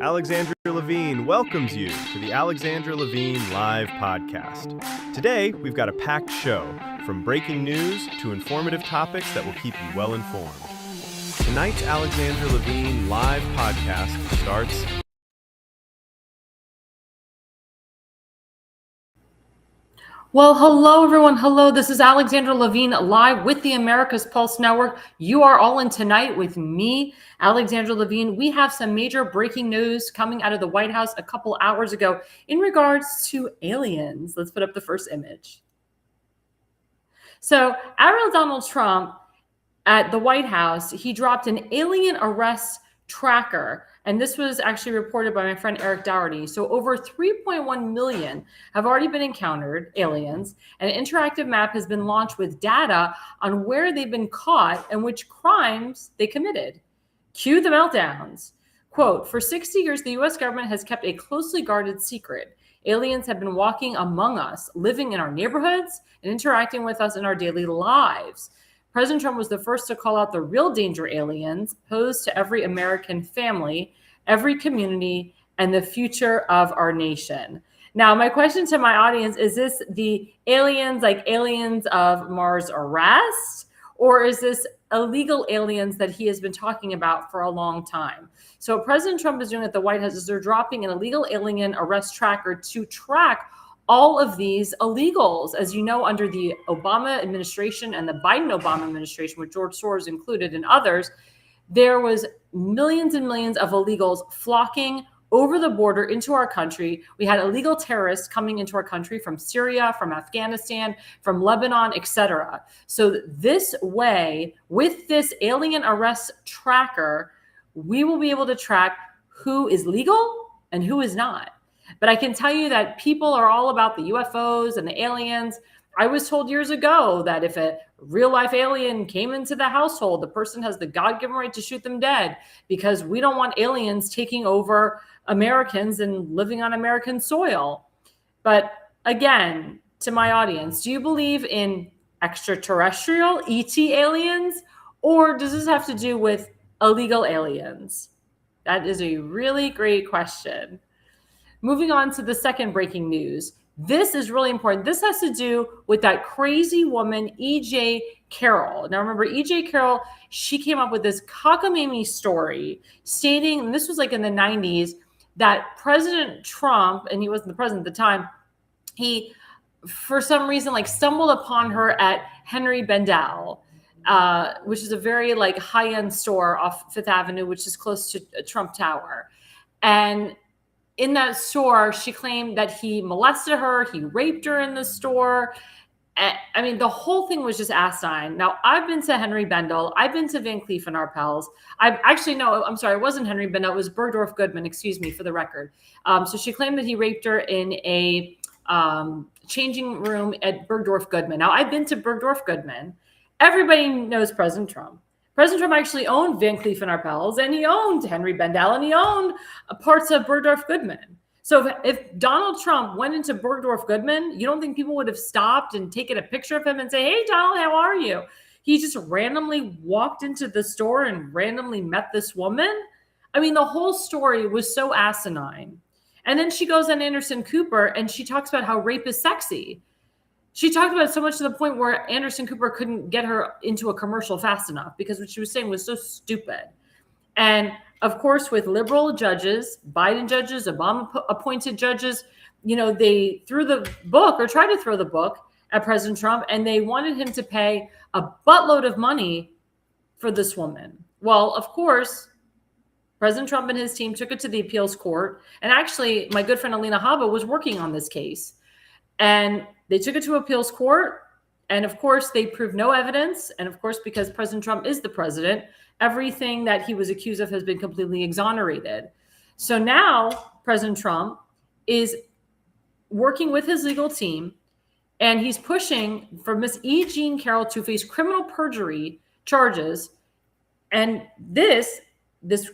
Alexandra Levine welcomes you to the Alexandra Levine Live Podcast. Today, we've got a packed show, from breaking news to informative topics that will keep you well informed. Tonight's Alexandra Levine Live Podcast starts Well, hello, everyone. Hello, this is Alexandra Levine live with the America's Pulse Network. You are all in tonight with me, Alexandra Levine. We have some major breaking news coming out of the White House a couple hours ago in regards to aliens. Let's put up the first image. So, Admiral Donald Trump at the White House, he dropped an alien arrest tracker. And this was actually reported by my friend Eric Dougherty. So over 3.1 million have already been encountered, aliens. An interactive map has been launched with data on where they've been caught and which crimes they committed. Cue the meltdowns. Quote, for 60 years, the U.S. government has kept a closely guarded secret. Aliens have been walking among us, living in our neighborhoods, and interacting with us in our daily lives. President Trump was the first to call out the real danger aliens pose to every American family, every community, and the future of our nation. Now, my question to my audience, is this the aliens, like aliens of Mars arrest, or is this illegal aliens that he has been talking about for a long time? So what President Trump is doing at the White House is they're dropping an illegal alien arrest tracker to track all of these illegals. As you know, under the Obama administration and the Biden-Obama administration, with George Soros included and others, there was millions and millions of illegals flocking over the border into our country. We had illegal terrorists coming into our country from Syria, from Afghanistan, from Lebanon, etc. So this way, with this alien arrest tracker, we will be able to track who is legal and who is not. But I can tell you that people are all about the UFOs and the aliens. I was told years ago that if a real life alien came into the household, the person has the God-given right to shoot them dead, because we don't want aliens taking over Americans and living on American soil. But again, to my audience, do you believe in extraterrestrial ET aliens, or does this have to do with illegal aliens? That is a really great question. Moving on to the second breaking news. This is really important. This has to do with that crazy woman, E.J. Carroll. Now, remember, E.J. Carroll, she came up with this cockamamie story stating, and this was like in the 90s, that President Trump, and he wasn't the president at the time, he, for some reason, like stumbled upon her at Henry Bendel, which is a very like high-end store off Fifth Avenue, which is close to Trump Tower. And in that store, she claimed that he molested her, he raped her in the store. I mean, the whole thing was just asinine. Now, I've been to Henry Bendel. I've been to Van Cleef & Arpels. It wasn't Henry Bendel. It was Bergdorf Goodman, excuse me, for the record. So she claimed that he raped her in a changing room at Bergdorf Goodman. Now, I've been to Bergdorf Goodman. Everybody knows President Trump. President Trump actually owned Van Cleef & Arpels, and he owned Henry Bendel, and he owned parts of Bergdorf Goodman. So if Donald Trump went into Bergdorf Goodman, you don't think people would have stopped and taken a picture of him and say, hey, Donald, how are you? He just randomly walked into the store and randomly met this woman. I mean, the whole story was so asinine. And then she goes on Anderson Cooper, and she talks about how rape is sexy. She talked about it so much to the point where Anderson Cooper couldn't get her into a commercial fast enough because what she was saying was so stupid. And of course, with liberal judges, Biden judges, Obama appointed judges, you know, they threw the book or tried to throw the book at President Trump, and they wanted him to pay a buttload of money for this woman. Well, of course, President Trump and his team took it to the appeals court. And actually, my good friend Alina Habba was working on this case. And they took it to appeals court. And of course, they proved no evidence. And of course, because President Trump is the president, everything that he was accused of has been completely exonerated. So now President Trump is working with his legal team, and he's pushing for Miss E. Jean Carroll to face criminal perjury charges. And this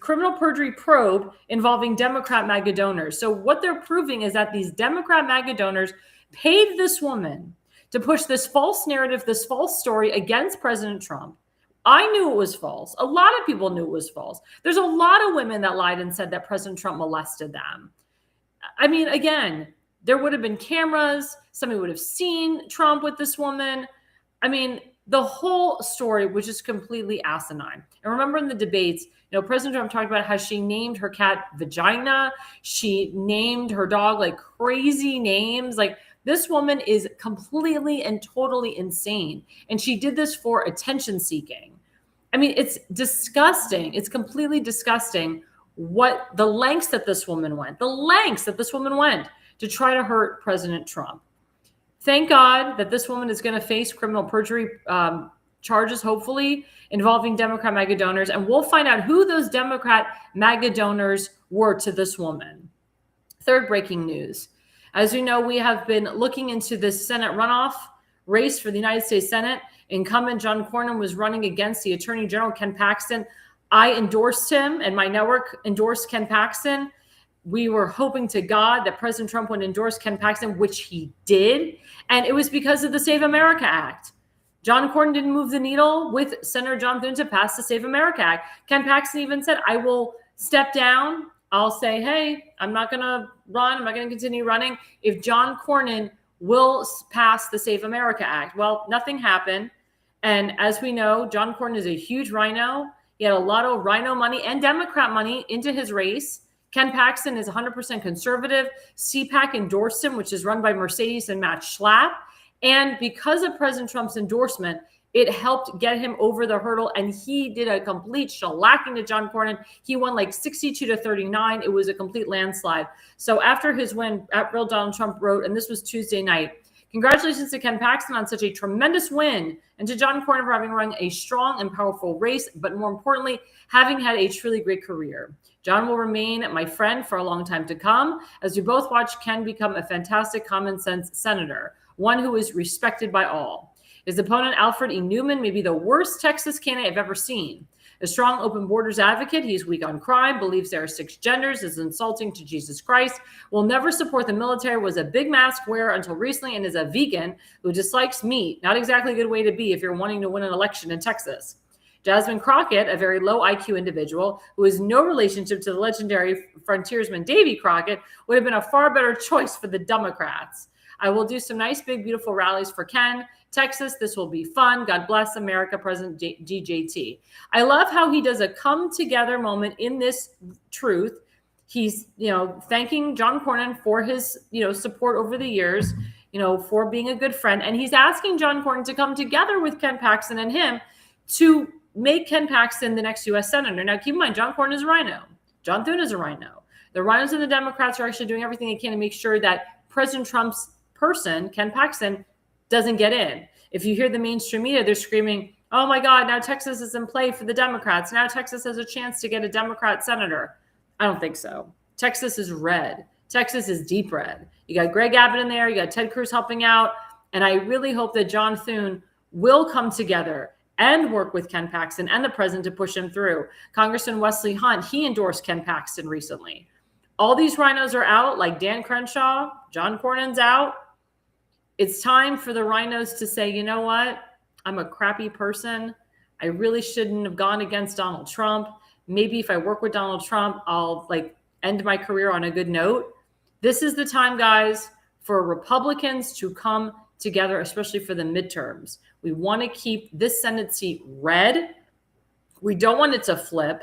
criminal perjury probe involving Democrat MAGA donors. So what they're proving is that these Democrat MAGA donors paid this woman to push this false narrative, this false story against President Trump, I knew it was false. A lot of people knew it was false. There's a lot of women that lied and said that President Trump molested them. I mean, again, there would have been cameras. Somebody would have seen Trump with this woman. I mean, the whole story was just completely asinine. And remember in the debates, President Trump talked about how she named her cat Vagina. She named her dog like crazy names. Like, this woman is completely and totally insane. And she did this for attention seeking. I mean, it's disgusting. It's completely disgusting what the lengths that this woman went to try to hurt President Trump. Thank God that this woman is going to face criminal perjury charges, hopefully, involving Democrat MAGA donors. And we'll find out who those Democrat MAGA donors were to this woman. Third breaking news. As you know, we have been looking into this Senate runoff race for the United States Senate. Incumbent John Cornyn was running against the Attorney General, Ken Paxton. I endorsed him, and my network endorsed Ken Paxton. We were hoping to God that President Trump would endorse Ken Paxton, which he did. And it was because of the Save America Act. John Cornyn didn't move the needle with Senator John Thune to pass the Save America Act. Ken Paxton even said, I will step down. I'll say, hey, I'm not going to run. I'm not going to continue running if John Cornyn will pass the Save America Act. Well, nothing happened. And as we know, John Cornyn is a huge rhino. He had a lot of rhino money and Democrat money into his race. Ken Paxton is 100% conservative. CPAC endorsed him, which is run by Mercedes and Matt Schlapp. And because of President Trump's endorsement, it helped get him over the hurdle. And he did a complete shellacking to John Cornyn. He won like 62-39. It was a complete landslide. So after his win, Real Donald Trump wrote, and this was Tuesday night, congratulations to Ken Paxton on such a tremendous win, and to John Cornyn for having run a strong and powerful race, but more importantly, having had a truly great career. John will remain my friend for a long time to come, as we both watch Ken become a fantastic common sense senator, one who is respected by all. His opponent, Alfred E. Newman, may be the worst Texas candidate I've ever seen. A strong open borders advocate, he's weak on crime, believes there are 6 genders, is insulting to Jesus Christ, will never support the military, was a big mask wearer until recently, and is a vegan who dislikes meat. Not exactly a good way to be if you're wanting to win an election in Texas. Jasmine Crockett, a very low IQ individual who has no relationship to the legendary frontiersman Davy Crockett, would have been a far better choice for the Democrats. I will do some nice, big, beautiful rallies for Ken. Texas, this will be fun. God bless America, President DJT. I love how he does a come together moment in this truth. He's, thanking John Cornyn for his, support over the years, for being a good friend. And he's asking John Cornyn to come together with Ken Paxton and him to make Ken Paxton the next U.S. Senator. Now, keep in mind, John Cornyn is a rhino. John Thune is a rhino. The rhinos and the Democrats are actually doing everything they can to make sure that President Trump's person, Ken Paxton, doesn't get in. If you hear the mainstream media, they're screaming, oh my God, now Texas is in play for the Democrats. Now Texas has a chance to get a Democrat senator. I don't think so. Texas is red. Texas is deep red. You got Greg Abbott in there. You got Ted Cruz helping out. And I really hope that John Thune will come together and work with Ken Paxton and the president to push him through. Congressman Wesley Hunt, he endorsed Ken Paxton recently. All these rhinos are out, like Dan Crenshaw. John Cornyn's out. It's time for the rhinos to say, you know what? I'm a crappy person. I really shouldn't have gone against Donald Trump. Maybe if I work with Donald Trump, I'll end my career on a good note. This is the time, guys, for Republicans to come together, especially for the midterms. We want to keep this Senate seat red. We don't want it to flip.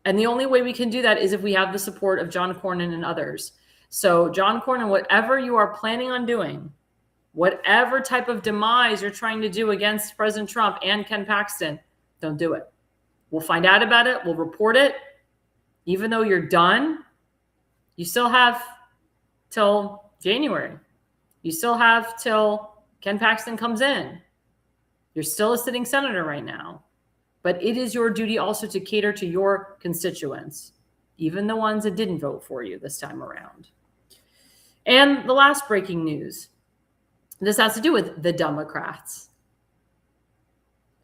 And the only way we can do that is if we have the support of John Cornyn and others. So John Cornyn, whatever you are planning on doing, whatever type of demise you're trying to do against President Trump and Ken Paxton, don't do it. We'll find out about it. We'll report it. Even though you're done, you still have till January. You still have till Ken Paxton comes in. You're still a sitting senator right now. But it is your duty also to cater to your constituents, even the ones that didn't vote for you this time around. And the last breaking news. This has to do with the Democrats.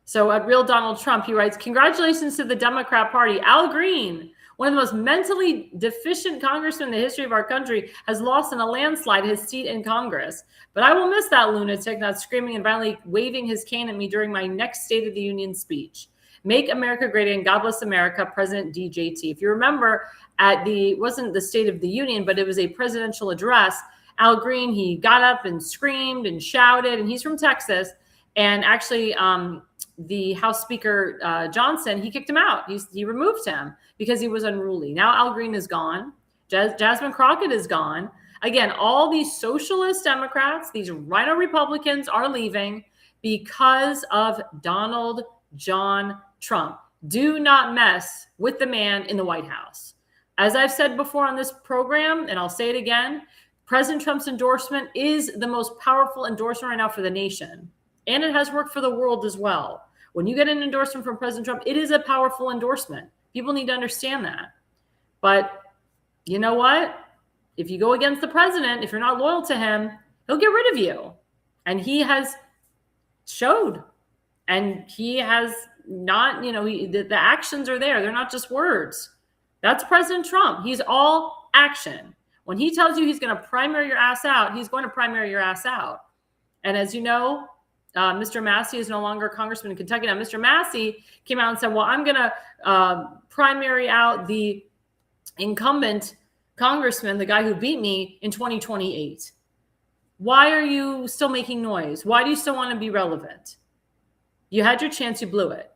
So at Real Donald Trump, he writes, congratulations to the Democrat Party. Al Green, one of the most mentally deficient congressmen in the history of our country, has lost in a landslide his seat in Congress. But I will miss that lunatic not screaming and violently waving his cane at me during my next State of the Union speech. Make America Great Again, God Bless America, President DJT. If you remember wasn't the State of the Union, but it was a presidential address, Al Green, he got up and screamed and shouted, and he's from Texas. And actually, the House Speaker, Johnson, he kicked him out. He removed him because he was unruly. Now Al Green is gone. Jasmine Crockett is gone. Again, all these socialist Democrats, these rhino Republicans are leaving because of Donald John Trump. Do not mess with the man in the White House. As I've said before on this program, and I'll say it again, President Trump's endorsement is the most powerful endorsement right now for the nation. And it has worked for the world as well. When you get an endorsement from President Trump, it is a powerful endorsement. People need to understand that. But you know what? If you go against the president, if you're not loyal to him, he'll get rid of you. And he has showed. And he has not, the actions are there. They're not just words. That's President Trump. He's all action. When he tells you he's going to primary your ass out, he's going to primary your ass out. And as you know, Mr. Massey is no longer a congressman in Kentucky. Now, Mr. Massey came out and said, well, I'm going to primary out the incumbent congressman, the guy who beat me, in 2028. Why are you still making noise? Why do you still want to be relevant? You had your chance, you blew it.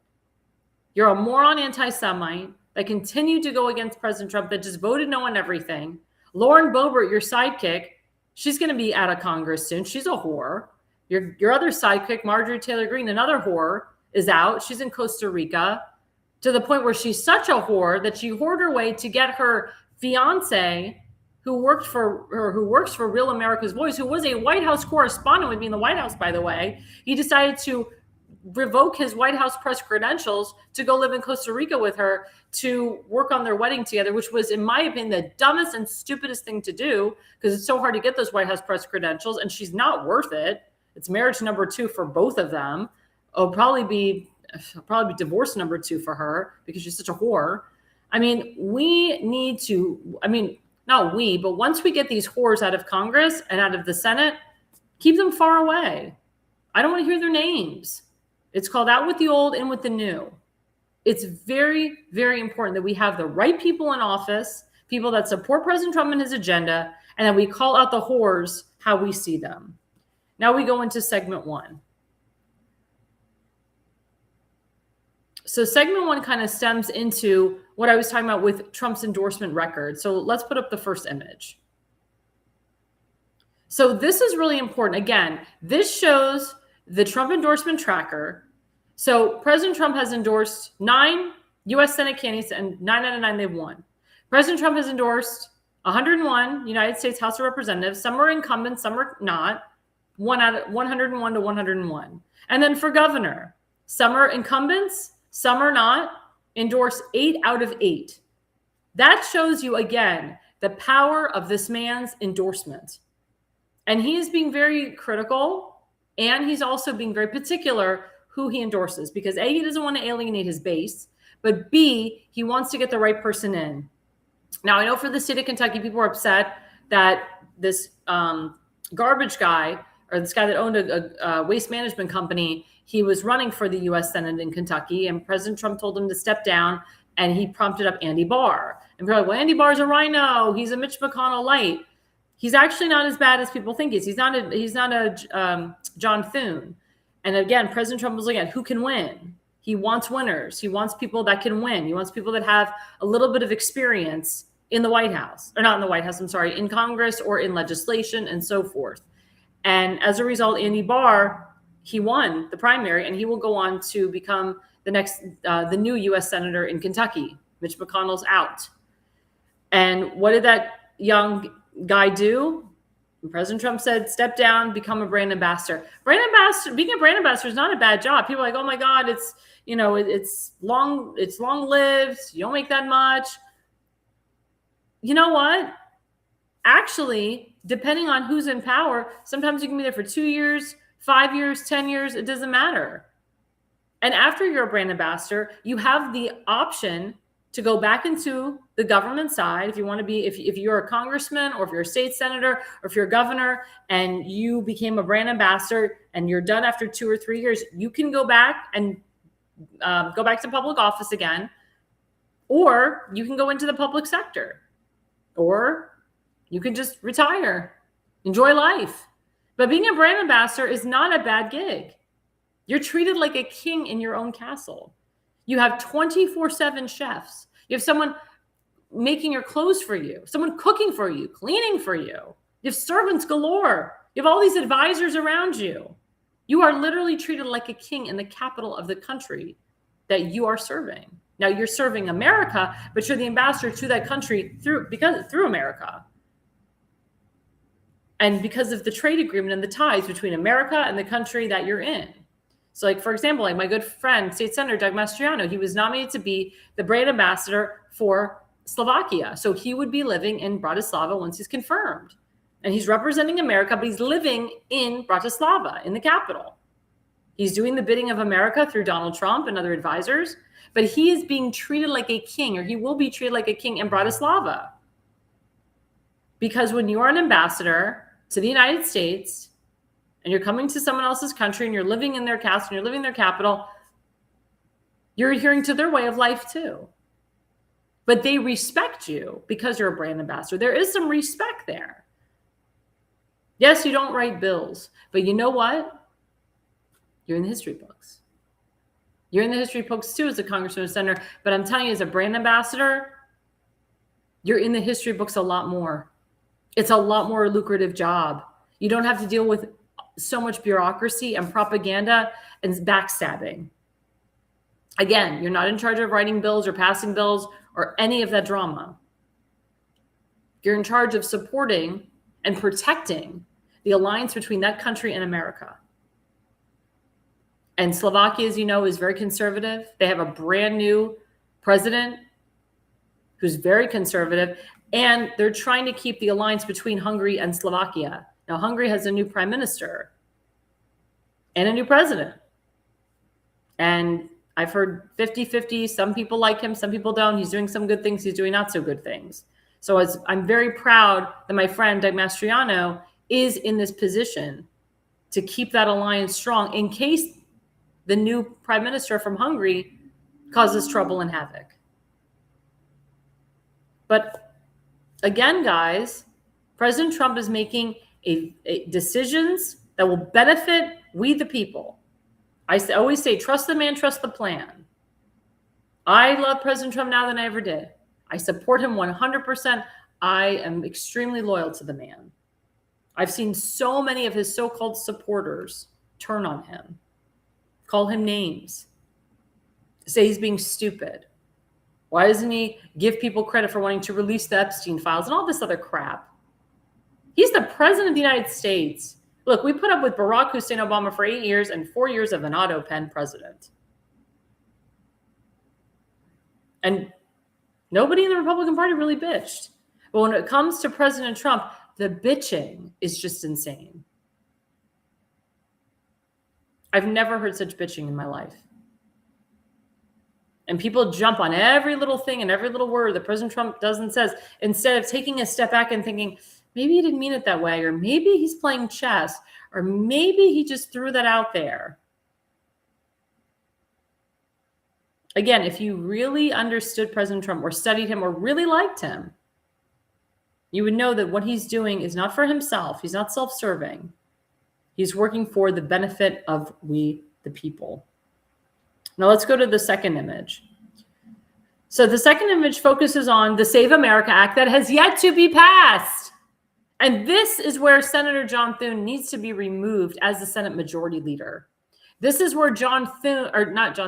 You're a moron anti-Semite that continued to go against President Trump, that just voted no on everything. Lauren Boebert, your sidekick, she's going to be out of Congress soon. She's a whore. Your other sidekick, Marjorie Taylor Greene, another whore, is out. She's in Costa Rica, to the point where she's such a whore that she whored her way to get her fiance, who works for Real America's Voice, who was a White House correspondent with me in the White House, by the way. He decided to revoke his White House press credentials to go live in Costa Rica with her to work on their wedding together, which was, in my opinion, the dumbest and stupidest thing to do, because it's so hard to get those White House press credentials, and she's not worth it. It's marriage number 2 for both of them. It'll probably be divorce number 2 for her, because she's such a whore. I mean, we need to, not we, but once we get these whores out of Congress and out of the Senate, keep them far away. I don't want to hear their names. It's called out with the old, in with the new. It's very, very important that we have the right people in office, people that support President Trump and his agenda, and that we call out the whores how we see them. Now we go into segment 1. So segment 1 kind of stems into what I was talking about with Trump's endorsement record. So let's put up the first image. So this is really important. Again, this shows the Trump endorsement tracker. So President Trump has endorsed 9 U.S. Senate candidates, and 9 out of 9 they've won. President Trump has endorsed 101 United States House of Representatives. Some are incumbents, some are not. 101 to 101. And then for governor, some are incumbents, some are not. Endorse 8 out of 8. That shows you, again, the power of this man's endorsement. And he is being very critical, and he's also being very particular who he endorses, because A, he doesn't want to alienate his base, but B, he wants to get the right person in. Now, I know for the state of Kentucky, people are upset that this garbage guy, or this guy that owned a waste management company, he was running for the U.S. Senate in Kentucky, and President Trump told him to step down, and he prompted up Andy Barr. And people are like, well, Andy Barr's a rhino. He's a Mitch McConnell light. He's actually not as bad as people think he is. He's not a John Thune. And again, President Trump was looking at who can win. He wants winners. He wants people that can win. He wants people that have a little bit of experience in the White House, or not in the White House, I'm sorry, in Congress or in legislation and so forth. And as a result, Andy Barr, he won the primary, and he will go on to become the new U.S. Senator in Kentucky. Mitch McConnell's out. And what did that young guy do? President Trump said, step down, become a brand ambassador. Being a brand ambassador is not a bad job. People are like, oh my God, it's long-lived. You don't make that much. You know what? Actually, depending on who's in power, sometimes you can be there for 2 years, 5 years, 10 years. It doesn't matter. And after you're a brand ambassador, you have the option to go back into the government side. If you want to be, if you're a congressman, or if you're a state senator, or if you're a governor and you became a brand ambassador and you're done after 2 or 3 years, you can go back and go back to public office again, or you can go into the public sector, or you can just retire, enjoy life. But being a brand ambassador is not a bad gig. You're treated like a king in your own castle. You have 24/7 chefs. You have someone making your clothes for you, someone cooking for you, cleaning for you. You have servants galore. You have all these advisors around you. You are literally treated like a king in the capital of the country that you are serving. Now you're serving America, but you're the ambassador to that country through America. And because of the trade agreement and the ties between America and the country that you're in. So like, for example, like my good friend, State Senator Doug Mastriano, he was nominated to be the brand ambassador for Slovakia. So he would be living in Bratislava once he's confirmed. And he's representing America, but he's living in Bratislava, in the capital. He's doing the bidding of America through Donald Trump and other advisors, but he is being treated like a king, or he will be treated like a king in Bratislava. Because when you are an ambassador to the United States and you're coming to someone else's country and you're living in their castle and you're living in their capital, you're adhering to their way of life too. But they respect you because you're a brand ambassador. There is some respect there. Yes, you don't write bills, but you know what? You're in the history books. You're in the history books too as a congressman and senator, but I'm telling you, as a brand ambassador, you're in the history books a lot more. It's a lot more lucrative job. You don't have to deal with so much bureaucracy and propaganda and backstabbing. Again, you're not in charge of writing bills or passing bills or any of that drama. You're in charge of supporting and protecting the alliance between that country and America. And Slovakia, as you know, is very conservative. They have a brand new president who's very conservative, and they're trying to keep the alliance between Hungary and Slovakia. Now, Hungary has a new prime minister and a new president. And I've heard 50-50. Some people like him, some people don't. He's doing some good things. He's doing not so good things. So I'm very proud that my friend Doug Mastriano is in this position to keep that alliance strong in case the new prime minister from Hungary causes trouble and havoc. But again, guys, President Trump is making decisions that will benefit we the people. I always say, trust the man, trust the plan. I love President Trump now than I ever did. I support him 100%. I am extremely loyal to the man. I've seen so many of his so-called supporters turn on him, call him names, say he's being stupid. Why doesn't he give people credit for wanting to release the Epstein files and all this other crap? He's the president of the United States. Look, we put up with Barack Hussein Obama for 8 years and 4 years of an auto pen president. And nobody in the Republican Party really bitched. But when it comes to President Trump, the bitching is just insane. I've never heard such bitching in my life. And people jump on every little thing and every little word that President Trump does and says, instead of taking a step back and thinking, maybe he didn't mean it that way, or maybe he's playing chess, or maybe he just threw that out there. Again, if you really understood President Trump or studied him or really liked him, you would know that what he's doing is not for himself. He's not self-serving. He's working for the benefit of we, the people. Now let's go to the second image. So the second image focuses on the Save America Act that has yet to be passed. And this is where Senator John Thune needs to be removed as the Senate Majority Leader. This is where John Cornyn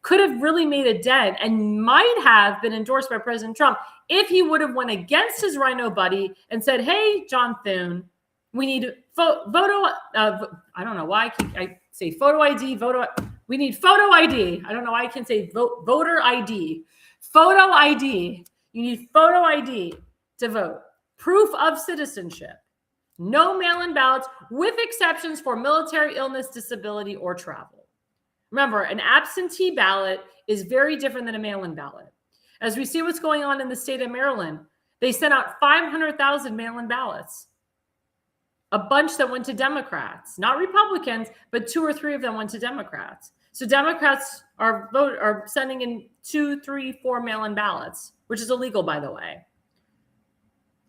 could have really made a dent and might have been endorsed by President Trump if he would have went against his Rhino buddy and said, hey, John Thune, we need I don't know why I say photo ID, we need photo ID. I don't know why I can say voter ID. Photo ID. You need photo ID to vote. Proof of citizenship. No mail-in ballots, with exceptions for military, illness, disability, or travel. Remember, an absentee ballot is very different than a mail-in ballot. As we see what's going on in the state of Maryland, they sent out 500,000 mail-in ballots. A bunch that went to Democrats, not Republicans, but 2 or 3 of them went to Democrats. So Democrats are sending in 2, 3, 4 mail-in ballots, which is illegal, by the way.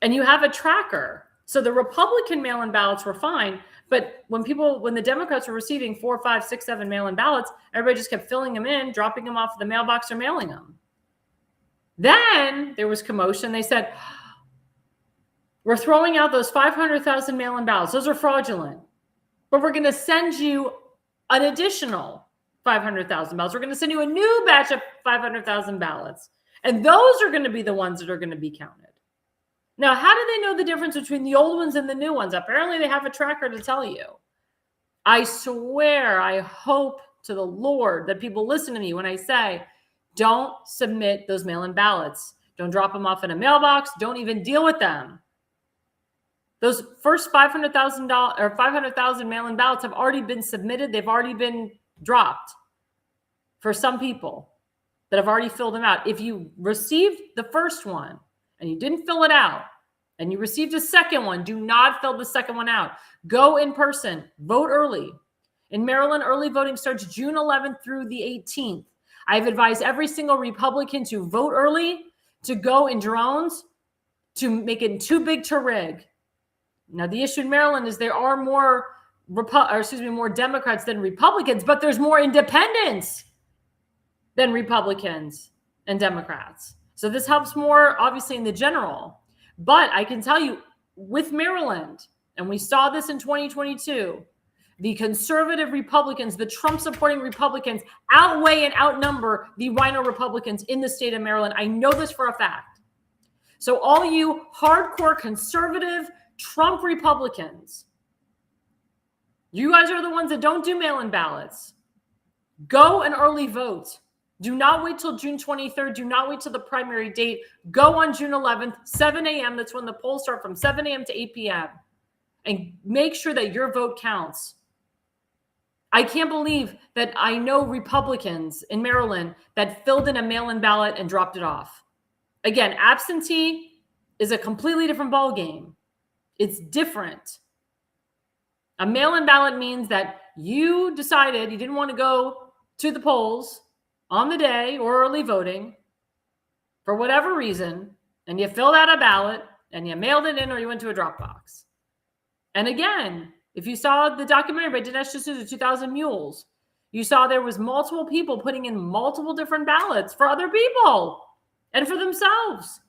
And you have a tracker. So the Republican mail-in ballots were fine, but when the Democrats were receiving 4, 5, 6, 7 mail-in ballots, everybody just kept filling them in, dropping them off at the mailbox or mailing them. Then there was commotion. They said, we're throwing out those 500,000 mail-in ballots. Those are fraudulent. But we're going to send you an additional 500,000 ballots. We're going to send you a new batch of 500,000 ballots. And those are going to be the ones that are going to be counted. Now, how do they know the difference between the old ones and the new ones? Apparently, they have a tracker to tell you. I swear, I hope to the Lord that people listen to me when I say, don't submit those mail-in ballots. Don't drop them off in a mailbox. Don't even deal with them. Those first 500,000 mail-in ballots have already been submitted. They've already been dropped for some people that have already filled them out. If you received the first one and you didn't fill it out and you received a second one, do not fill the second one out. Go in person, vote early. In Maryland, early voting starts June 11th through the 18th. I've advised every single Republican to vote early, to go in drones, to make it too big to rig. Now, the issue in Maryland is there are more Democrats than Republicans, but there's more independents than Republicans and Democrats. So this helps more, obviously, in the general. But I can tell you, with Maryland, and we saw this in 2022, the conservative Republicans, the Trump-supporting Republicans, outweigh and outnumber the rhino Republicans in the state of Maryland. I know this for a fact. So all you hardcore conservative Trump Republicans, you guys are the ones that don't do mail-in ballots. Go and early vote. Do not wait till June 23rd. Do not wait till the primary date. Go on June 11th, 7 a.m. That's when the polls start, from 7 a.m. to 8 p.m. And make sure that your vote counts. I can't believe that I know Republicans in Maryland that filled in a mail-in ballot and dropped it off. Again, absentee is a completely different ballgame. It's different. A mail-in ballot means that you decided you didn't want to go to the polls on the day or early voting for whatever reason, and you filled out a ballot and you mailed it in, or you went to a drop box. And again, if you saw the documentary by Dinesh D'Souza, 2000 Mules, you saw there was multiple people putting in multiple different ballots for other people and for themselves.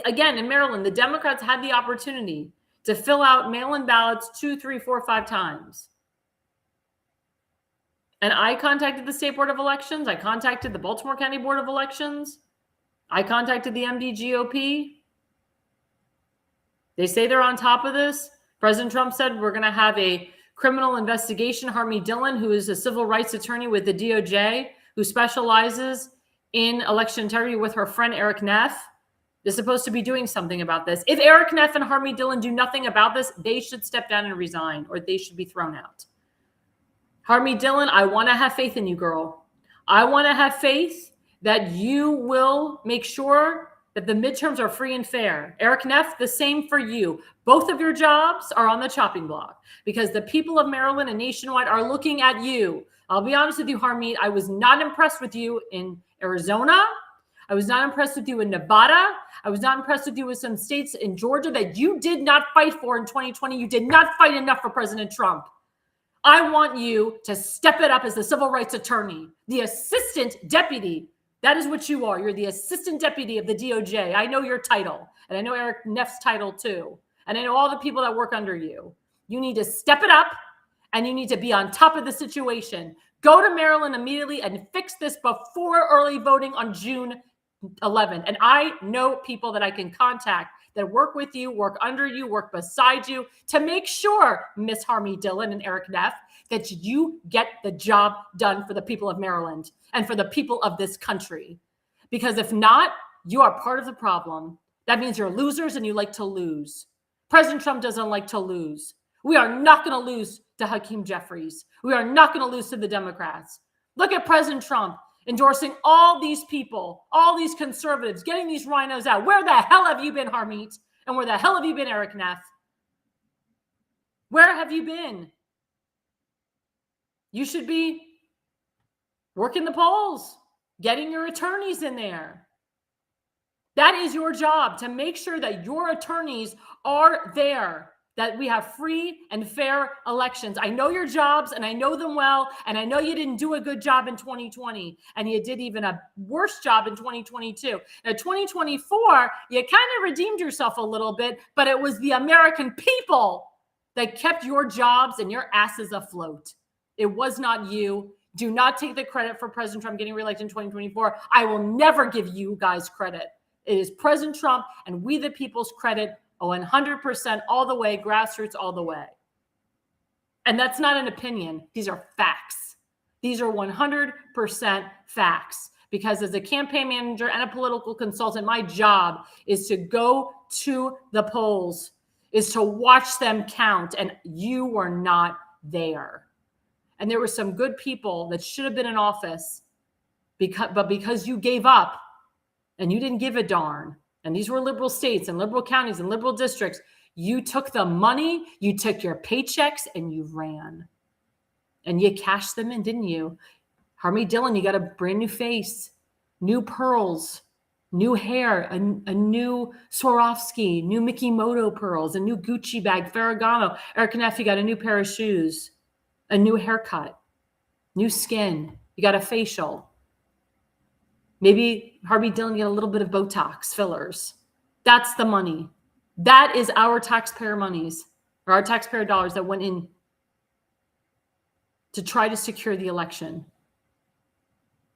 Again, in Maryland, the Democrats had the opportunity to fill out mail-in ballots 2, 3, 4, 5 times. And I contacted the State Board of Elections. I contacted the Baltimore County Board of Elections. I contacted the MDGOP. They say they're on top of this. President Trump said we're going to have a criminal investigation. Harmeet Dillon, who is a civil rights attorney with the DOJ, who specializes in election integrity, with her friend Eric Neff, is supposed to be doing something about this. If Eric Neff and Harmeet Dillon do nothing about this, they should step down and resign, or they should be thrown out. Harmeet Dillon, I want to have faith in you, girl. I want to have faith that you will make sure that the midterms are free and fair. Eric Neff, the same for you. Both of your jobs are on the chopping block because the people of Maryland and nationwide are looking at you. I'll be honest with you, Harmeet. I was not impressed with you in Arizona. I was not impressed with you in Nevada. I was not impressed with you with some states in Georgia that you did not fight for in 2020. You did not fight enough for President Trump. I want you to step it up as the civil rights attorney, the assistant deputy. That is what you are. You're the assistant deputy of the DOJ. I know your title, and I know Eric Neff's title too. And I know all the people that work under you. You need to step it up, and you need to be on top of the situation. Go to Maryland immediately and fix this before early voting on June 11th. And I know people that I can contact that work with you, work under you, work beside you to make sure, Miss Harmeet Dillon and Eric Neff, that you get the job done for the people of Maryland and for the people of this country. Because if not, you are part of the problem. That means you're losers and you like to lose. President Trump doesn't like to lose. We are not going to lose to Hakeem Jeffries. We are not going to lose to the Democrats. Look at President Trump endorsing all these people, all these conservatives, getting these rhinos out. Where the hell have you been, Harmeet? And where the hell have you been, Eric Neff? Where have you been? You should be Working the polls, getting your attorneys in there. That is your job, to make sure that your attorneys are there, that we have free and fair elections. I know your jobs and I know them well, and I know you didn't do a good job in 2020, and you did even a worse job in 2022. Now, 2024, you kind of redeemed yourself a little bit, but it was the American people that kept your jobs and your asses afloat. It was not you. Do not take the credit for President Trump getting reelected in 2024. I will never give you guys credit. It is President Trump and we the people's credit, 100% all the way, grassroots all the way. And that's not an opinion. These are facts. These are 100% facts. Because as a campaign manager and a political consultant, my job is to go to the polls, is to watch them count, and you were not there. And there were some good people that should have been in office, but because you gave up, and you didn't give a darn, and these were liberal states and liberal counties and liberal districts, you took the money, you took your paychecks, and you ran. And you cashed them in, didn't you? Harmy Dillon, you got a brand new face, new pearls, new hair, a new Swarovski, new Mikimoto pearls, a new Gucci bag, Ferragamo. Eric Neff, you got a new pair of shoes, a new haircut, new skin. You got a facial. Maybe Harvey Dillon get a little bit of Botox fillers. That's the money. That is our taxpayer monies, or our taxpayer dollars that went in to try to secure the election.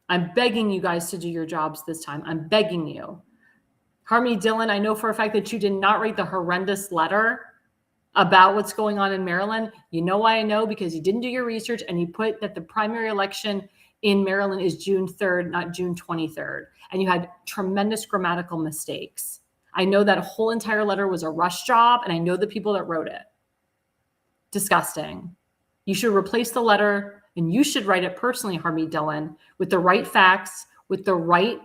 I'm begging you guys to do your jobs this time. I'm begging you. Harmy Dillon, I know for a fact that you did not write the horrendous letter about what's going on in Maryland. You know why I know? Because you didn't do your research, and you put that the primary election in Maryland is June 3rd, not June 23rd. And you had tremendous grammatical mistakes. I know that whole entire letter was a rush job, and I know the people that wrote it. Disgusting. You should replace the letter, and you should write it personally, Harmy Dillon, with the right facts, with the right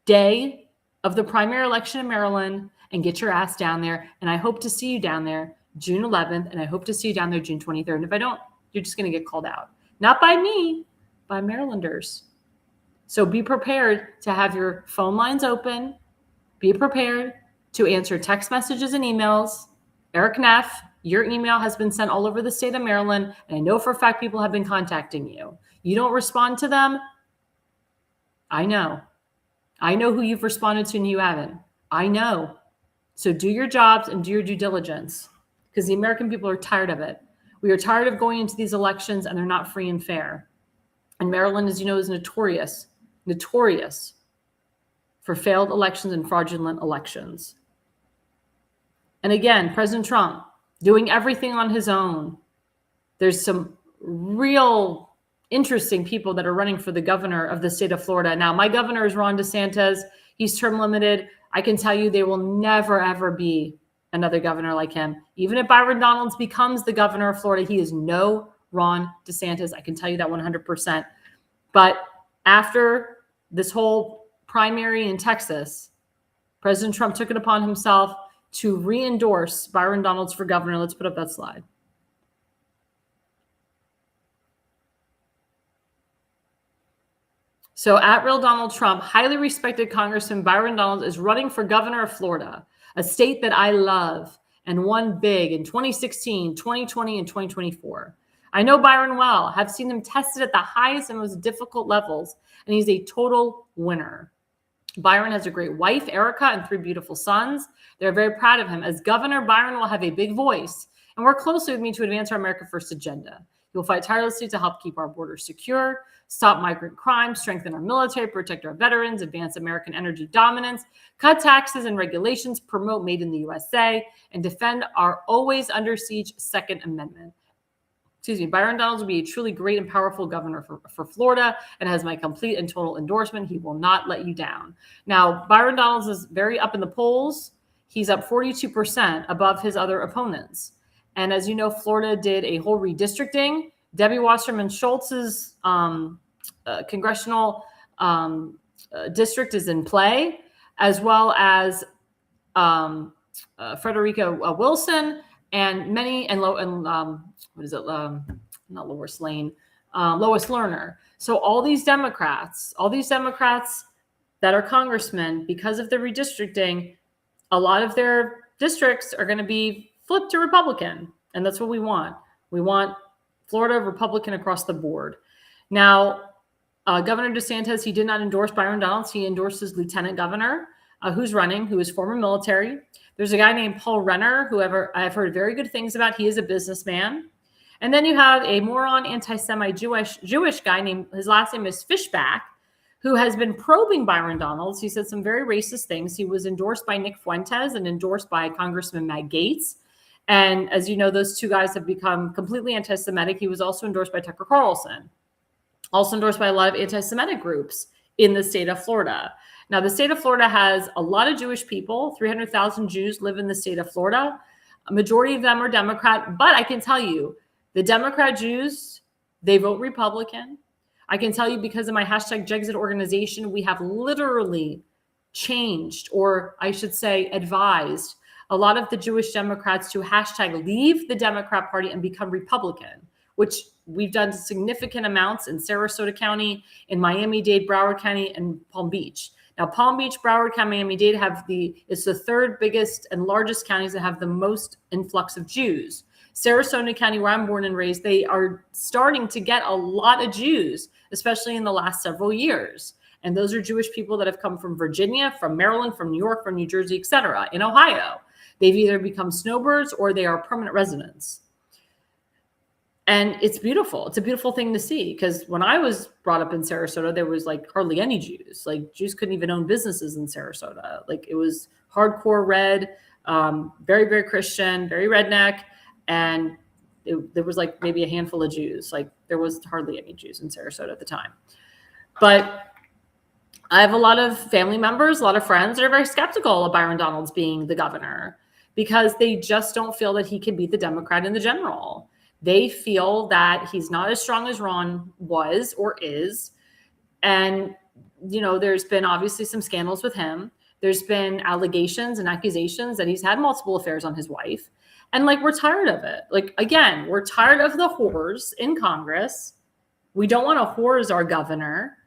day of the primary election in Maryland, and get your ass down there. And I hope to see you down there June 11th, and I hope to see you down there June 23rd. And if I don't, you're just going to get called out. Not by me, by Marylanders. So be prepared to have your phone lines open. Be prepared to answer text messages and emails. Eric Neff, your email has been sent all over the state of Maryland, and I know for a fact people have been contacting you. You don't respond to them. I know. I know who you've responded to and you haven't. I know. So do your jobs and do your due diligence, because the American people are tired of it. We are tired of going into these elections and they're not free and fair. And Maryland, as you know, is notorious for failed elections and fraudulent elections. And again, President Trump doing everything on his own. There's some real interesting people that are running for the governor of the state of Florida. Now, my governor is Ron DeSantis. He's term limited. I can tell you there will never, ever be another governor like him. Even if Byron Donalds becomes the governor of Florida, he is no Ron DeSantis. I can tell you that 100%. But after this whole primary in Texas, President Trump took it upon himself to re-endorse Byron Donalds for governor. Let's put up that slide. So at Real Donald Trump, highly respected Congressman Byron Donalds is running for governor of Florida, a state that I love and won big in 2016, 2020, and 2024. I know Byron well, have seen him tested at the highest and most difficult levels, and he's a total winner. Byron has a great wife, Erica, and 3 beautiful sons. They're very proud of him. As governor, Byron will have a big voice and work closely with me to advance our America First agenda. He will fight tirelessly to help keep our borders secure, stop migrant crime, strengthen our military, protect our veterans, advance American energy dominance, cut taxes and regulations, promote Made in the USA, and defend our always under siege Second Amendment. Byron Donalds will be a truly great and powerful governor for Florida and has my complete and total endorsement. He will not let you down. Now, Byron Donalds is very up in the polls. He's up 42% above his other opponents. And as you know, Florida did a whole redistricting. Debbie Wasserman Schultz's congressional district is in play, as well as Frederica Wilson and many, not Lois Lane, Lois Lerner. So all these Democrats that are congressmen, because of the redistricting, a lot of their districts are going to be flipped to Republican. And that's what we want. We want Florida Republican across the board. Now, Governor DeSantis, he did not endorse Byron Donalds. He endorsed his lieutenant governor, who's running, who is former military. There's a guy named Paul Renner, who I've heard very good things about. He is a businessman. And then you have a moron, anti-Semite Jewish guy named, his last name is Fishback, who has been probing Byron Donalds. He said some very racist things. He was endorsed by Nick Fuentes and endorsed by Congressman Matt Gaetz. And as you know, those two guys have become completely anti-Semitic. He was also endorsed by Tucker Carlson, also endorsed by a lot of anti-Semitic groups in the state of Florida. Now, the state of Florida has a lot of Jewish people. 300,000 Jews live in the state of Florida. A majority of them are Democrat, but I can tell you, the Democrat Jews, they vote Republican. I can tell you because of my #Jexit organization, we have literally changed, or I should say advised, a lot of the Jewish Democrats to #leave the Democrat Party and become Republican, which we've done significant amounts in Sarasota County, in Miami-Dade, Broward County, and Palm Beach. Now, Palm Beach, Broward County, Miami-Dade it's the third biggest and largest counties that have the most influx of Jews. Sarasota County, where I'm born and raised, they are starting to get a lot of Jews, especially in the last several years. And those are Jewish people that have come from Virginia, from Maryland, from New York, from New Jersey, et cetera. In Ohio, they've either become snowbirds or they are permanent residents. And it's beautiful. It's a beautiful thing to see, because when I was brought up in Sarasota, there was like hardly any Jews. Like Jews couldn't even own businesses in Sarasota. Like it was hardcore red, very, very Christian, very redneck. And there was like maybe a handful of Jews. Like there was hardly any Jews in Sarasota at the time. But I have a lot of family members, a lot of friends that are very skeptical of Byron Donalds being the governor, because they just don't feel that he can beat the Democrat in the general. They feel that he's not as strong as Ron was or is. And, you know, there's been obviously some scandals with him. There's been allegations and accusations that he's had multiple affairs on his wife. And like, we're tired of it. Like, again, we're tired of the whores in Congress. We don't want a whore as our governor.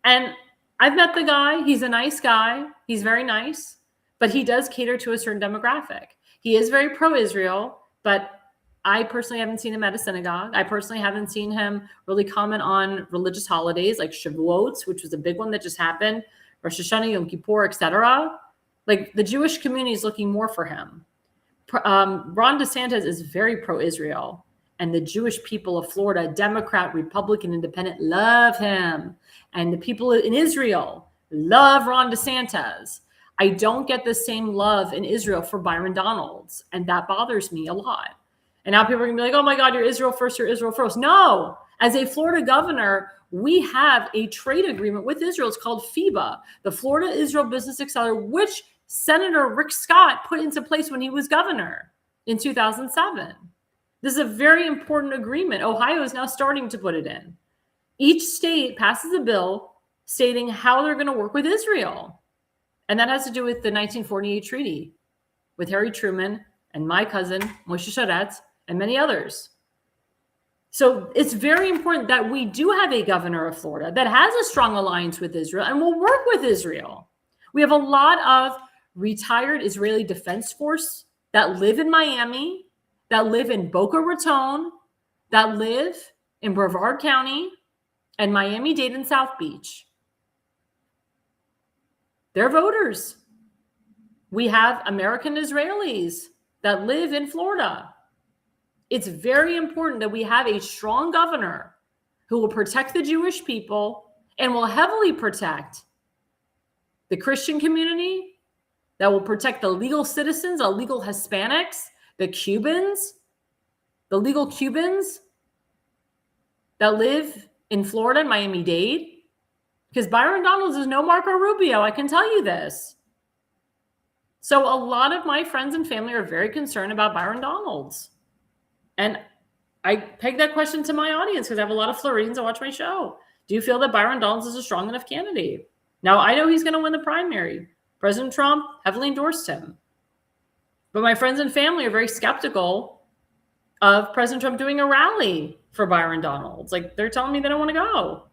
And I've met the guy. He's a nice guy. He's very nice, but he does cater to a certain demographic. He is very pro-Israel, but I personally haven't seen him at a synagogue. I personally haven't seen him really comment on religious holidays like Shavuot, which was a big one that just happened, Rosh Hashanah, Yom Kippur, etc. Like the Jewish community is looking more for him. Ron DeSantis is very pro-Israel, and the Jewish people of Florida, Democrat, Republican, Independent, love him. And the people in Israel love Ron DeSantis. I don't get the same love in Israel for Byron Donalds, and that bothers me a lot. And now people are going to be like, oh my God, you're Israel first, you're Israel first. No, as a Florida governor, we have a trade agreement with Israel. It's called FIBA, the Florida-Israel Business Accelerator, which Senator Rick Scott put into place when he was governor in 2007. This is a very important agreement. Ohio is now starting to put it in. Each state passes a bill stating how they're going to work with Israel. And that has to do with the 1948 treaty with Harry Truman and my cousin, Moshe Sharetz, and many others. So it's very important that we do have a governor of Florida that has a strong alliance with Israel and will work with Israel. We have a lot of retired Israeli Defense Force that live in Miami, that live in Boca Raton, that live in Brevard County and Miami-Dade and South Beach. They're voters. We have American Israelis that live in Florida. It's very important that we have a strong governor who will protect the Jewish people and will heavily protect the Christian community, that will protect the legal citizens, the legal Hispanics, the Cubans, the legal Cubans that live in Florida and Miami-Dade. Because Byron Donalds is no Marco Rubio, I can tell you this. So a lot of my friends and family are very concerned about Byron Donalds. And I peg that question to my audience because I have a lot of Floridians that watch my show. Do you feel that Byron Donalds is a strong enough candidate? Now, I know he's going to win the primary. President Trump heavily endorsed him. But my friends and family are very skeptical of President Trump doing a rally for Byron Donalds. Like, they're telling me they don't want to go.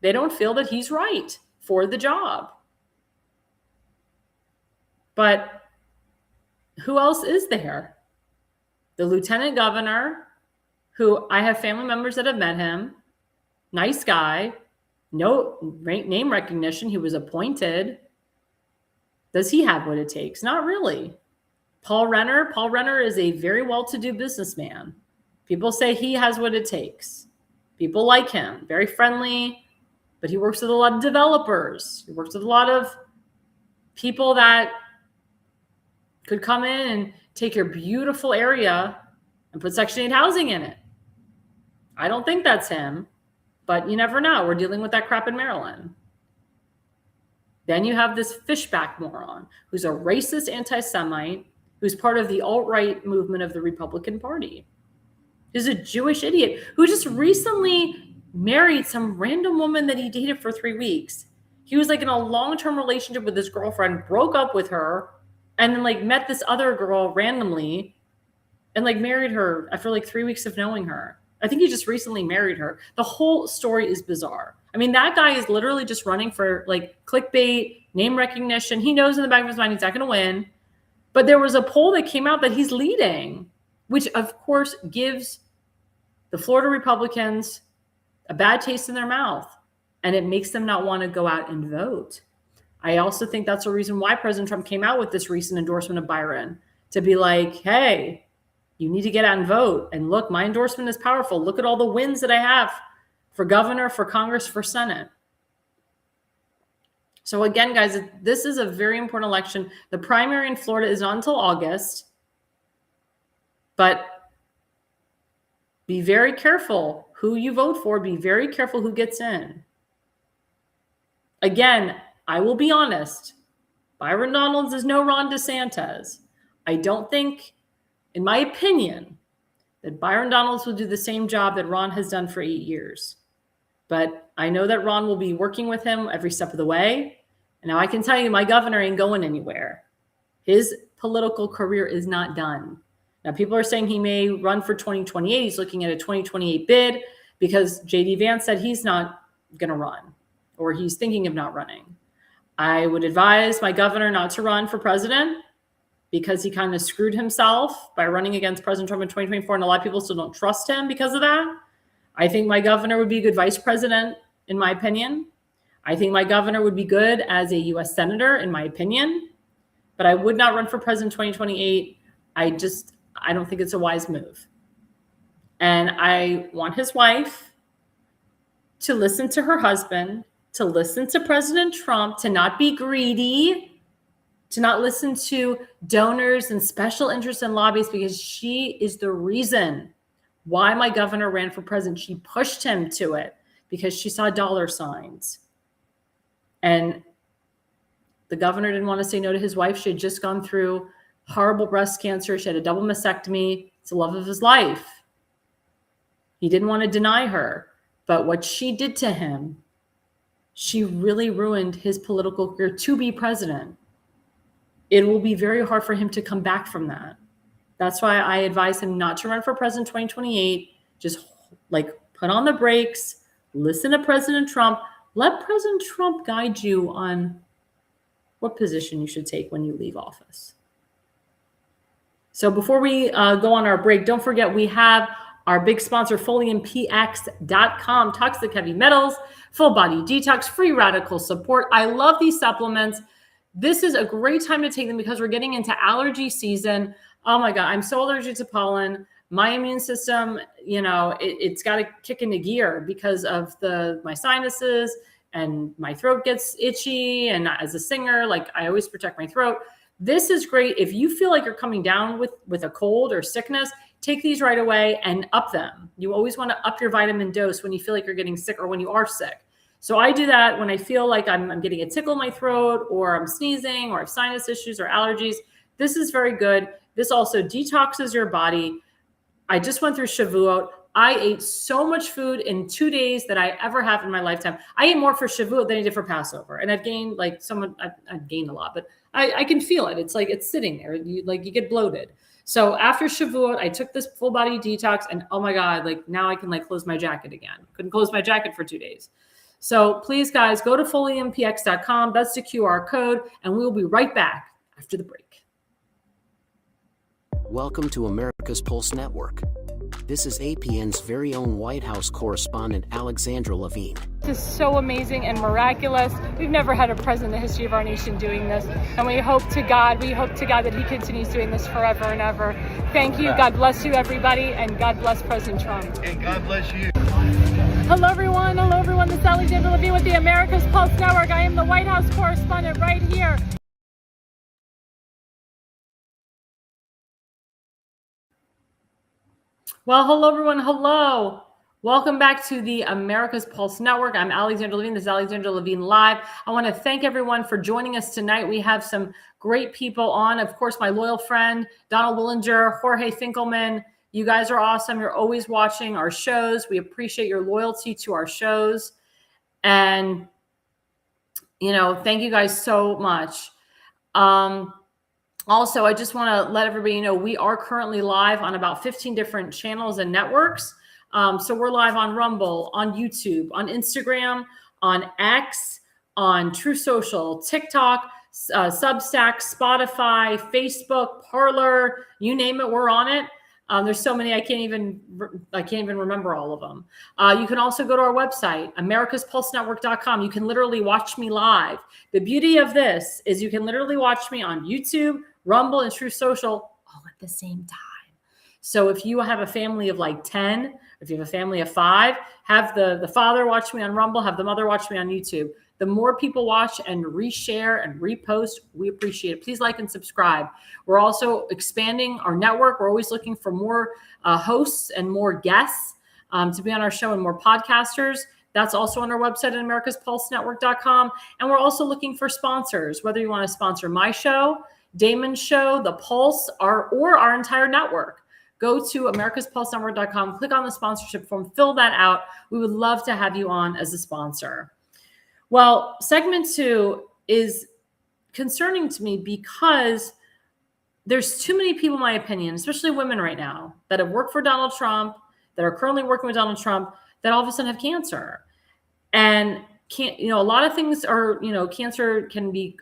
They don't feel that he's right for the job. But who else is there? The lieutenant governor, who I have family members that have met him, nice guy, no name recognition. He was appointed. Does he have what it takes? Not really. Paul Renner is a very well-to-do businessman. People say he has what it takes. People like him, very friendly, but he works with a lot of developers. He works with a lot of people that could come in and take your beautiful area and put Section 8 housing in it. I don't think that's him, but you never know. We're dealing with that crap in Maryland. Then you have this Fishback moron who's a racist anti-Semite who's part of the alt-right movement of the Republican Party. He's a Jewish idiot who just recently married some random woman that he dated for 3 weeks. He was like in a long-term relationship with his girlfriend, broke up with her, and then like met this other girl randomly and like married her after like 3 weeks of knowing her. I think he just recently married her. The whole story is bizarre. I mean, that guy is literally just running for like clickbait, name recognition. He knows in the back of his mind he's not going to win. But there was a poll that came out that he's leading, which of course gives the Florida Republicans a bad taste in their mouth, and it makes them not want to go out and vote. I also think that's the reason why President Trump came out with this recent endorsement of Byron, to be like, hey, you need to get out and vote. And look, my endorsement is powerful. Look at all the wins that I have for governor, for Congress, for Senate. So again, guys, this is a very important election. The primary in Florida is not until August, but be very careful who you vote for. Be very careful who gets in. Again, I will be honest. Byron Donalds is no Ron DeSantis. I don't think, in my opinion, that Byron Donalds will do the same job that Ron has done for 8 years. But I know that Ron will be working with him every step of the way. And now I can tell you, my governor ain't going anywhere. His political career is not done. Now, people are saying he may run for 2028. He's looking at a 2028 bid because J.D. Vance said he's not going to run, or he's thinking of not running. I would advise my governor not to run for president because he kind of screwed himself by running against President Trump in 2024, and a lot of people still don't trust him because of that. I think my governor would be a good vice president, in my opinion. I think my governor would be good as a U.S. senator, in my opinion, but I would not run for president in 2028. I don't think it's a wise move. And I want his wife to listen to her husband, to listen to President Trump, to not be greedy, to not listen to donors and special interests and lobbyists, because she is the reason why my governor ran for president. She pushed him to it because she saw dollar signs. And the governor didn't want to say no to his wife. She had just gone through horrible breast cancer. She had a double mastectomy. It's the love of his life. He didn't want to deny her. But what she did to him, she really ruined his political career to be president. It will be very hard for him to come back from that. That's why I advise him not to run for president 2028. Just like put on the brakes, listen to President Trump. Let President Trump guide you on what position you should take when you leave office. So before we go on our break, don't forget we have our big sponsor, FoliumPX.com, toxic heavy metals, full body detox, free radical support. I love these supplements. This is a great time to take them because we're getting into allergy season. Oh my God, I'm so allergic to pollen. My immune system, it's got to kick into gear because of my sinuses, and my throat gets itchy. And as a singer, like I always protect my throat. This is great. If you feel like you're coming down with a cold or sickness, take these right away and up them. You always want to up your vitamin dose when you feel like you're getting sick or when you are sick. So I do that when I feel like I'm getting a tickle in my throat, or I'm sneezing, or I have sinus issues or allergies. This is very good. This also detoxes your body. I just went through Shavuot. I ate so much food in 2 days that I ever have in my lifetime. I ate more for Shavuot than I did for Passover. And I've gained I've gained a lot, but I can feel it. It's like, it's sitting there. You get bloated. So after Shavuot, I took this full body detox, and oh my God, like now I can like close my jacket again. Couldn't close my jacket for 2 days. So please, guys, go to fullympx.com. That's the QR code, and we'll be right back after the break. Welcome to America's Pulse Network. This is APN's very own White House correspondent, Alexandra Levine. This is so amazing and miraculous. We've never had a president in the history of our nation doing this. And we hope to God that he continues doing this forever and ever. Thank you. God bless you, everybody. And God bless President Trump. And God bless you. Hello, everyone. Hello, everyone. This is Alexandra Levine with the America's Pulse Network. I am the White House correspondent right here. Well, hello, everyone. Hello. Welcome back to the America's Pulse Network. I'm Alexandra Levine. This is Alexandra Levine Live. I want to thank everyone for joining us tonight. We have some great people on. Of course, my loyal friend, Donald Willinger, Jorge Finkelman. You guys are awesome. You're always watching our shows. We appreciate your loyalty to our shows. And, thank you guys so much. Also, I just want to let everybody know we are currently live on about 15 different channels and networks. So we're live on Rumble, on YouTube, on Instagram, on X, on True Social, TikTok, Substack, Spotify, Facebook, Parler, you name it, we're on it. There's so many I can't even remember all of them. You can also go to our website, americaspulsenetwork.com. You can literally watch me live. The beauty of this is you can literally watch me on YouTube, Rumble, and True Social all at the same time. So if you have a family of like 10, if you have a family of 5, have the father watch me on Rumble, have the mother watch me on YouTube. The more people watch and reshare and repost, we appreciate it. Please like and subscribe. We're also expanding our network. We're always looking for more hosts and more guests to be on our show and more podcasters. That's also on our website at americaspulsenetwork.com. And we're also looking for sponsors, whether you want to sponsor my show, Damon's show, The Pulse, or our entire network. Go to americaspulsenetwork.com, click on the sponsorship form, fill that out. We would love to have you on as a sponsor. Well, segment 2 is concerning to me because there's too many people, in my opinion, especially women right now, that have worked for Donald Trump, that are currently working with Donald Trump, that all of a sudden have cancer. And a lot of things are, cancer can be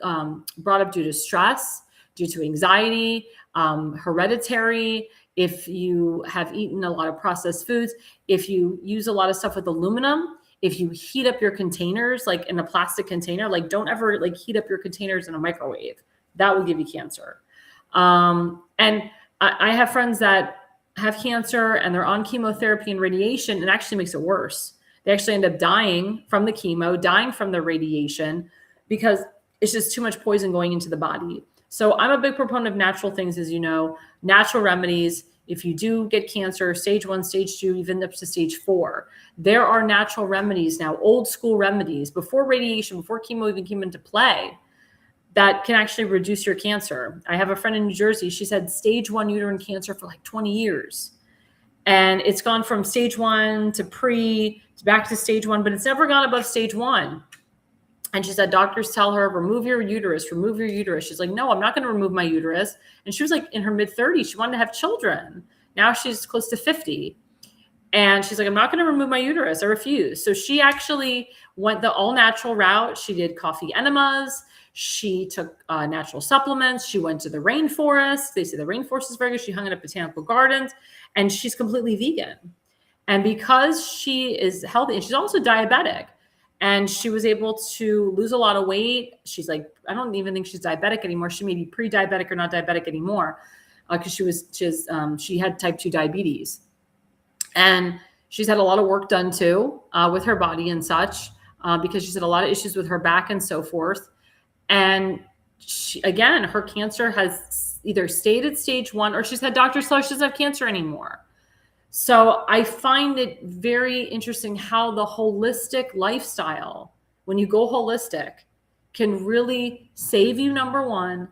brought up due to stress, due to anxiety, hereditary, if you have eaten a lot of processed foods, if you use a lot of stuff with aluminum, if you heat up your containers, like in a plastic container, like don't ever heat up your containers in a microwave. That will give you cancer. And I have friends that have cancer and they're on chemotherapy and radiation, and it actually makes it worse. They actually end up dying from the chemo, dying from the radiation, because it's just too much poison going into the body. So I'm a big proponent of natural things, as you know, natural remedies. If you do get cancer, stage 1, stage 2, even up to stage 4, there are natural remedies now, old school remedies, before radiation, before chemo even came into play, that can actually reduce your cancer. I have a friend in New Jersey. She's had stage 1 uterine cancer for like 20 years. And it's gone from stage 1 to back to stage 1, but it's never gone above stage 1. And she said, doctors tell her, remove your uterus, remove your uterus. She's like, no, I'm not going to remove my uterus. And she was like in her mid-30s. She wanted to have children. Now she's close to 50. And she's like, I'm not going to remove my uterus. I refuse. So she actually went the all-natural route. She did coffee enemas. She took natural supplements. She went to the rainforest. They say the rainforest is very good. She hung it at botanical gardens. And she's completely vegan. And because she is healthy, and she's also diabetic, and she was able to lose a lot of weight. She's like, I don't even think she's diabetic anymore. She may be pre-diabetic or not diabetic anymore, because she had type 2 diabetes. And she's had a lot of work done too with her body and such, because she's had a lot of issues with her back and so forth. And again, her cancer has either stayed at stage 1 or she's had doctors tell her she doesn't have cancer anymore. So I find it very interesting how the holistic lifestyle, when you go holistic, can really save you, number one,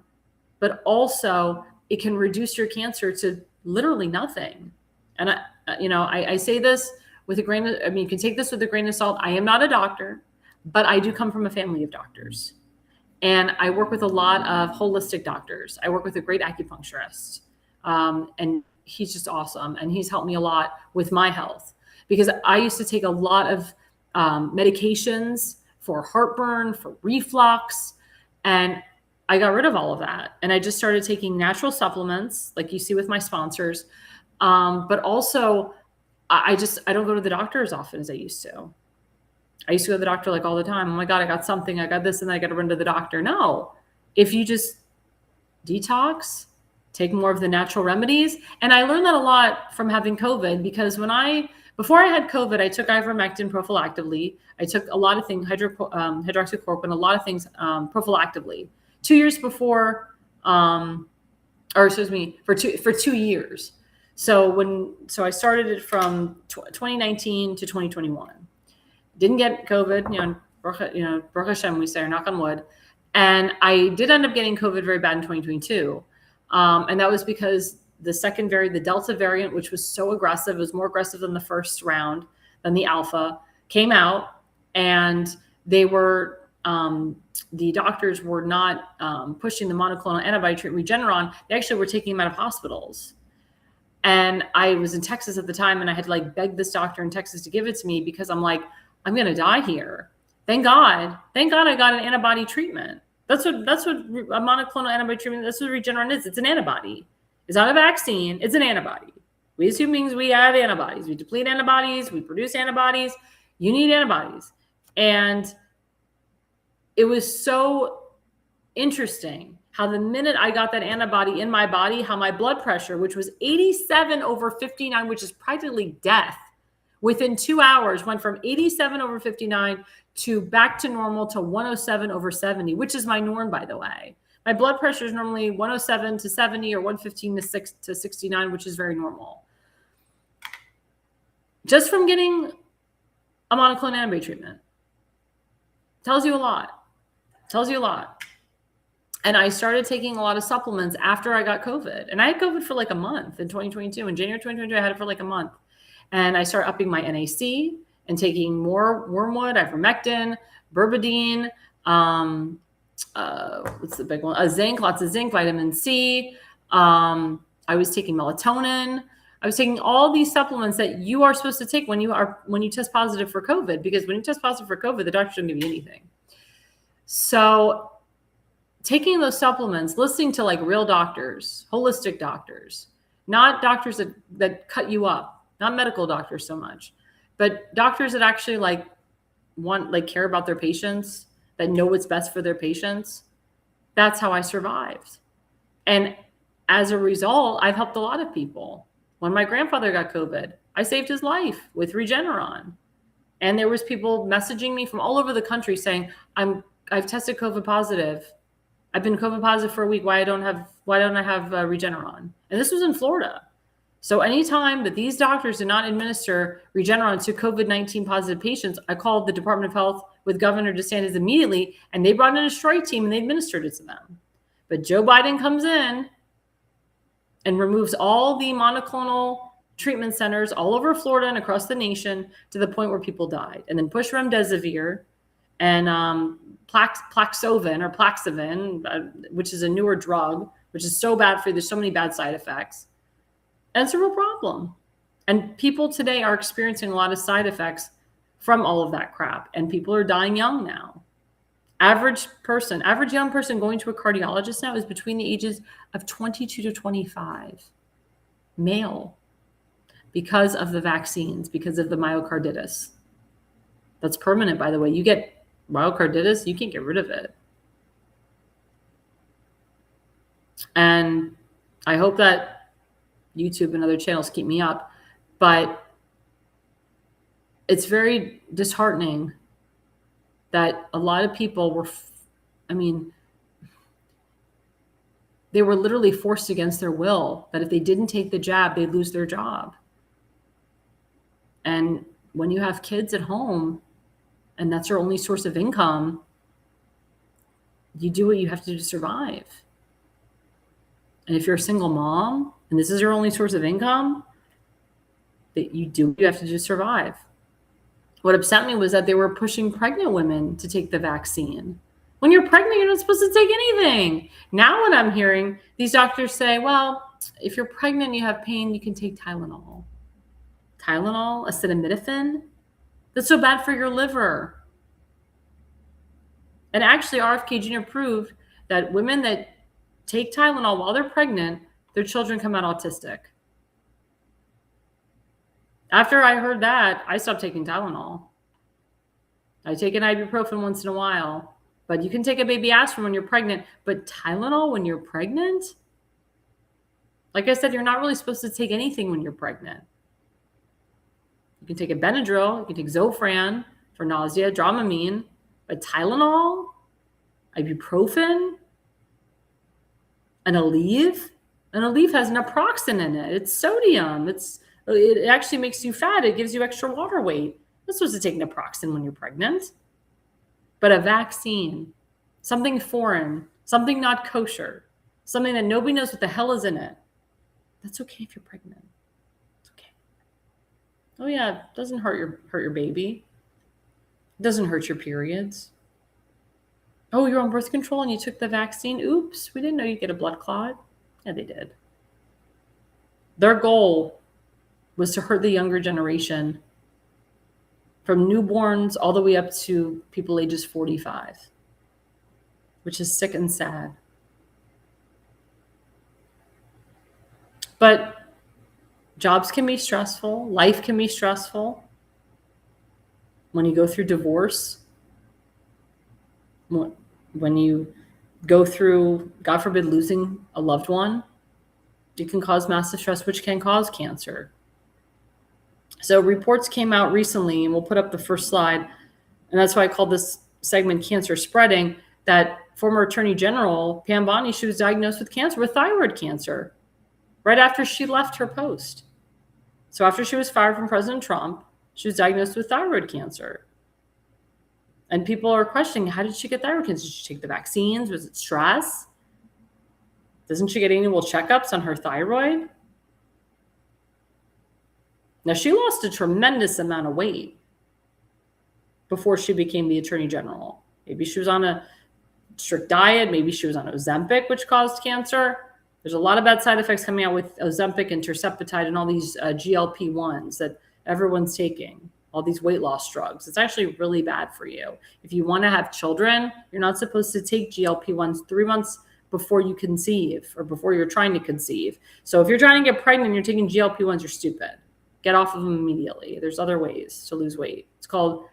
but also it can reduce your cancer to literally nothing. And I say this with a grain of, you can take this with a grain of salt. I am not a doctor, but I do come from a family of doctors. And I work with a lot of holistic doctors. I work with a great acupuncturist. And he's just awesome. And he's helped me a lot with my health, because I used to take a lot of medications for heartburn, for reflux. And I got rid of all of that. And I just started taking natural supplements, like you see with my sponsors. But also, I don't go to the doctor as often as I used to. I used to go to the doctor like all the time. Oh my God, I got something, I got this, and then I got to run to the doctor. No, if you just detox, take more of the natural remedies. And I learned that a lot from having COVID, because before I had COVID, I took ivermectin prophylactically. I took a lot of things, hydroxychloroquine, a lot of things prophylactically. 2 years before, for 2 years. So I started it from 2019 to 2021. Didn't get COVID, Baruch Hashem, we say, or knock on wood. And I did end up getting COVID very bad in 2022. And that was because the Delta variant, which was so aggressive, was more aggressive than the first round, than the Alpha, came out, and they were, the doctors were not pushing the monoclonal antibody treatment Regeneron. They actually were taking them out of hospitals. And I was in Texas at the time, and I had like begged this doctor in Texas to give it to me, because I'm like, I'm going to die here. Thank God I got an antibody treatment. That's what a monoclonal antibody treatment, that's what Regeneron is. It's an antibody. It's not a vaccine. It's an antibody. We as human beings, we have antibodies. We deplete antibodies. We produce antibodies. You need antibodies. And it was so interesting how the minute I got that antibody in my body, how my blood pressure, which was 87/59, which is practically death, within 2 hours went from 87/59 to back to normal to 107/70, which is my norm, by the way. My blood pressure is normally 107 to 70 or 115 to 69, which is very normal. Just from getting a monoclonal antibody treatment. Tells you a lot. And I started taking a lot of supplements after I got COVID. And I had COVID for like a month in 2022. In January 2022, I had it for like a month. And I started upping my NAC and taking more wormwood, ivermectin, berberine, what's the big one? Zinc, lots of zinc, vitamin C. I was taking melatonin. I was taking all these supplements that you are supposed to take when you test positive for COVID, because when you test positive for COVID, the doctor shouldn't give you anything. So taking those supplements, listening to like real doctors, holistic doctors, not doctors that cut you up, not medical doctors so much, but doctors that actually care about their patients, that know what's best for their patients. That's how I survived. And as a result, I've helped a lot of people. When my grandfather got COVID, I saved his life with Regeneron. And there was people messaging me from all over the country saying, I've tested COVID positive. I've been COVID positive for a week. Why don't I have Regeneron? And this was in Florida. So anytime that these doctors did not administer Regeneron to COVID-19 positive patients, I called the Department of Health with Governor DeSantis immediately, and they brought in a strike team and they administered it to them. But Joe Biden comes in and removes all the monoclonal treatment centers all over Florida and across the nation, to the point where people died. And then push remdesivir and Plaxivin, which is a newer drug, which is so bad for you. There's so many bad side effects. And it's a real problem. And people today are experiencing a lot of side effects from all of that crap. And people are dying young now. Average young person going to a cardiologist now is between the ages of 22 to 25, male, because of the vaccines, because of the myocarditis. That's permanent, by the way. You get myocarditis, you can't get rid of it. And I hope that YouTube and other channels keep me up, but it's very disheartening that a lot of people they were literally forced against their will, that if they didn't take the jab, they'd lose their job. And when you have kids at home and that's your only source of income, you do what you have to do to survive. And if you're a single mom and this is your only source of income, that you do what you have to do to survive. What upset me was that they were pushing pregnant women to take the vaccine. When you're pregnant, you're not supposed to take anything. Now what I'm hearing, these doctors say, well, if you're pregnant and you have pain, you can take Tylenol. Tylenol, acetaminophen. That's so bad for your liver. And actually, RFK Jr. proved that women that take Tylenol while they're pregnant, their children come out autistic. After I heard that, I stopped taking Tylenol. I take an ibuprofen once in a while, but you can take a baby aspirin when you're pregnant, but Tylenol when you're pregnant? Like I said, you're not really supposed to take anything when you're pregnant. You can take a Benadryl, you can take Zofran for nausea, Dramamine, but Tylenol, ibuprofen, an Aleve has naproxen in it. It's sodium. It actually makes you fat. It gives you extra water weight. You're not supposed to take naproxen when you're pregnant. But a vaccine, something foreign, something not kosher, something that nobody knows what the hell is in it, that's okay if you're pregnant. It's okay. Oh yeah, it doesn't hurt your baby. It doesn't hurt your periods. Oh, you're on birth control and you took the vaccine? Oops, we didn't know you'd get a blood clot. Yeah, they did. Their goal was to hurt the younger generation from newborns all the way up to people ages 45, which is sick and sad. But jobs can be stressful. Life can be stressful. When you go through divorce, when you go through, God forbid, losing a loved one, it can cause massive stress, which can cause cancer. So reports came out recently, and we'll put up the first slide, and that's why I called this segment Cancer Spreading, that former Attorney General Pam Bondi, she was diagnosed with cancer, with thyroid cancer, right after she left her post. So after she was fired from President Trump, she was diagnosed with thyroid cancer. And people are questioning, how did she get thyroid cancer? Did she take the vaccines? Was it stress? Doesn't she get annual checkups on her thyroid? Now, she lost a tremendous amount of weight before she became the Attorney General. Maybe she was on a strict diet. Maybe she was on Ozempic, which caused cancer. There's a lot of bad side effects coming out with Ozempic and tirzepatide and all these GLP-1s that everyone's taking, all these weight loss drugs. It's actually really bad for you. If you want to have children, you're not supposed to take GLP-1s 3 months before you conceive or before you're trying to conceive. So if you're trying to get pregnant and you're taking GLP-1s, you're stupid. Get off of them immediately. There's other ways to lose weight. It's called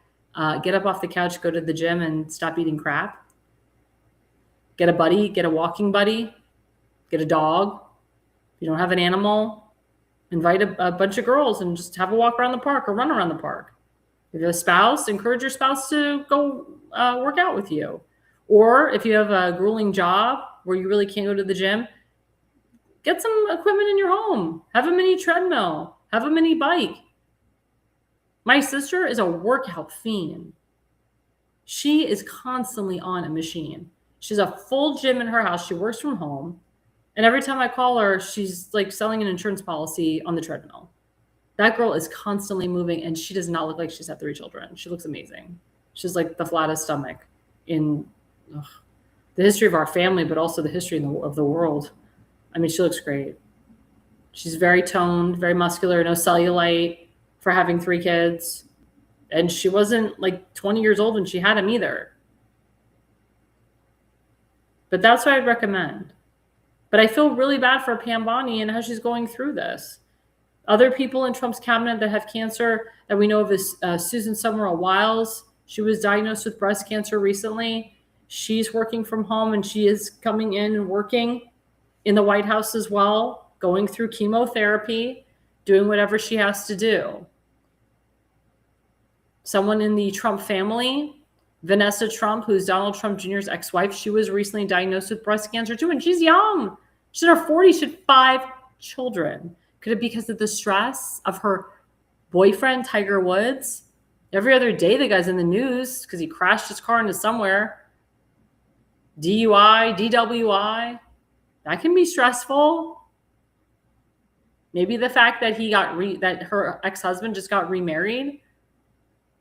get up off the couch, go to the gym, and stop eating crap. Get a buddy, get a walking buddy, get a dog. If you don't have an animal, invite a bunch of girls and just have a walk around the park or run around the park. If you have a spouse, encourage your spouse to go work out with you. Or if you have a grueling job where you really can't go to the gym, get some equipment in your home. Have a mini treadmill. Have a mini bike. My sister is a workout fiend. She is constantly on a machine. She's a full gym in her house. She works from home. And every time I call her, she's like selling an insurance policy on the treadmill. That girl is constantly moving, and she does not look like she's had 3 children. She looks amazing. She's like the flattest stomach in the history of our family, but also the history of the world. I mean, she looks great. She's very toned, very muscular, no cellulite for having 3 kids. And she wasn't like 20 years old when she had them either. But that's what I'd recommend. But I feel really bad for Pam Bondi and how she's going through this. Other people in Trump's cabinet that have cancer that we know of is Susan Summerall Wiles. She was diagnosed with breast cancer recently. She's working from home, and she is coming in and working in the White House as well, going through chemotherapy, doing whatever she has to do. Someone in the Trump family, Vanessa Trump, who's Donald Trump Jr.'s ex-wife, she was recently diagnosed with breast cancer too, and she's young. She's in her 40s. She had 5 children. Could it be because of the stress of her boyfriend, Tiger Woods? Every other day, the guy's in the news because he crashed his car into somewhere. DUI, DWI. That can be stressful. Maybe the fact that that her ex-husband just got remarried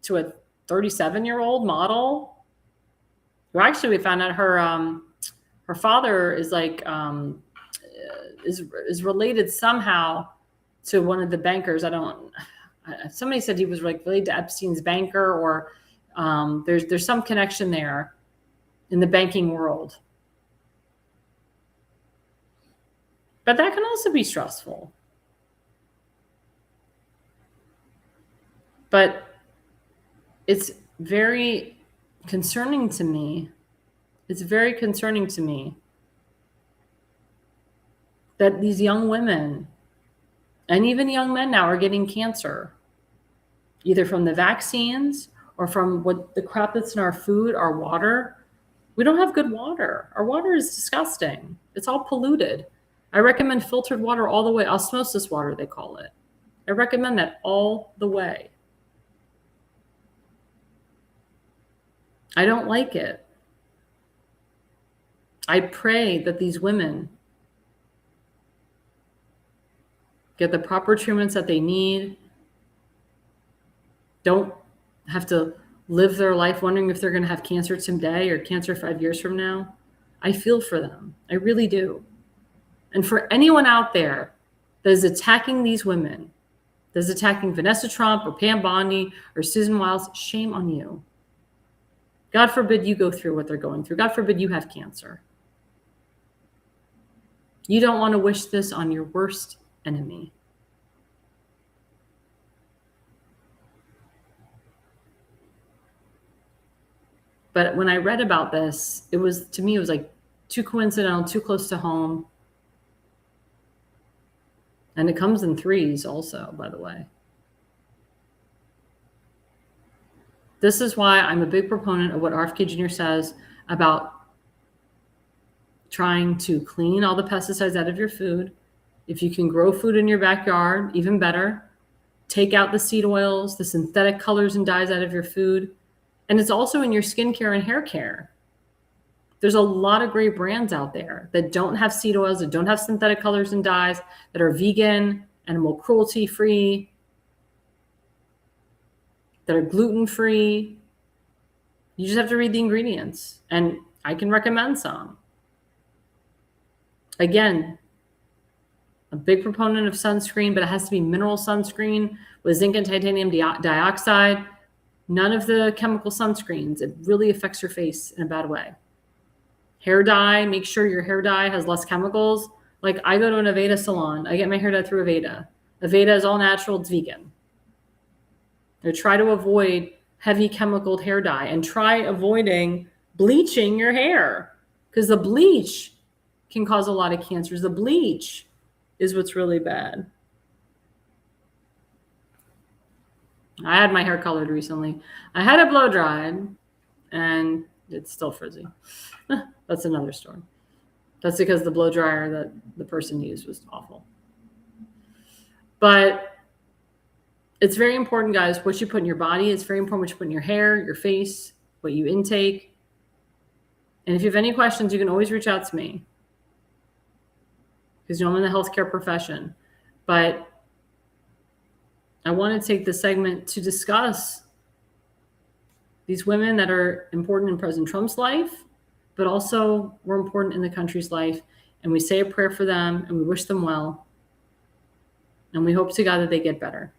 to a 37-year-old model. Well, actually, we found out her father is like is related somehow to one of the bankers. I somebody said he was like related to Epstein's banker, or there's some connection there in the banking world. But that can also be stressful. But it's very concerning to me. It's very concerning to me that these young women and even young men now are getting cancer, either from the vaccines or from what the crap that's in our food, our water. We don't have good water. Our water is disgusting. It's all polluted. I recommend filtered water all the way, osmosis water, they call it. I recommend that all the way. I don't like it. I pray that these women get the proper treatments that they need, don't have to live their life wondering if they're going to have cancer someday or cancer 5 years from now. I feel for them. I really do. And for anyone out there that is attacking these women, that is attacking Vanessa Trump or Pam Bondi or Susan Wiles, shame on you. God forbid you go through what they're going through. God forbid you have cancer. You don't want to wish this on your worst enemy. But when I read about this, to me, it was like too coincidental, too close to home. And it comes in threes also, by the way. This is why I'm a big proponent of what RFK Jr. says about trying to clean all the pesticides out of your food. If you can grow food in your backyard, even better. Take out the seed oils, the synthetic colors and dyes out of your food. And it's also in your skincare and hair care. There's a lot of great brands out there that don't have seed oils, that don't have synthetic colors and dyes, that are vegan, animal cruelty free, that are gluten free. You just have to read the ingredients, and I can recommend some. Again, a big proponent of sunscreen, but it has to be mineral sunscreen with zinc and titanium dioxide. None of the chemical sunscreens. It really affects your face in a bad way. Hair dye, make sure your hair dye has less chemicals. Like I go to an Aveda salon. I get my hair dyed through Aveda. Aveda is all natural. It's vegan. I try to avoid heavy chemical hair dye and try avoiding bleaching your hair, because the bleach can cause a lot of cancers. The bleach is what's really bad. I had my hair colored recently. I had it blow dried and it's still frizzy. That's another story. That's because the blow dryer that the person used was awful. But it's very important, guys, what you put in your body. It's very important what you put in your hair, your face, what you intake. And if you have any questions, you can always reach out to me, because I'm in the healthcare profession. But I want to take this segment to discuss these women that are important in President Trump's life, but also were important in the country's life. And we say a prayer for them and we wish them well. And we hope to God that they get better.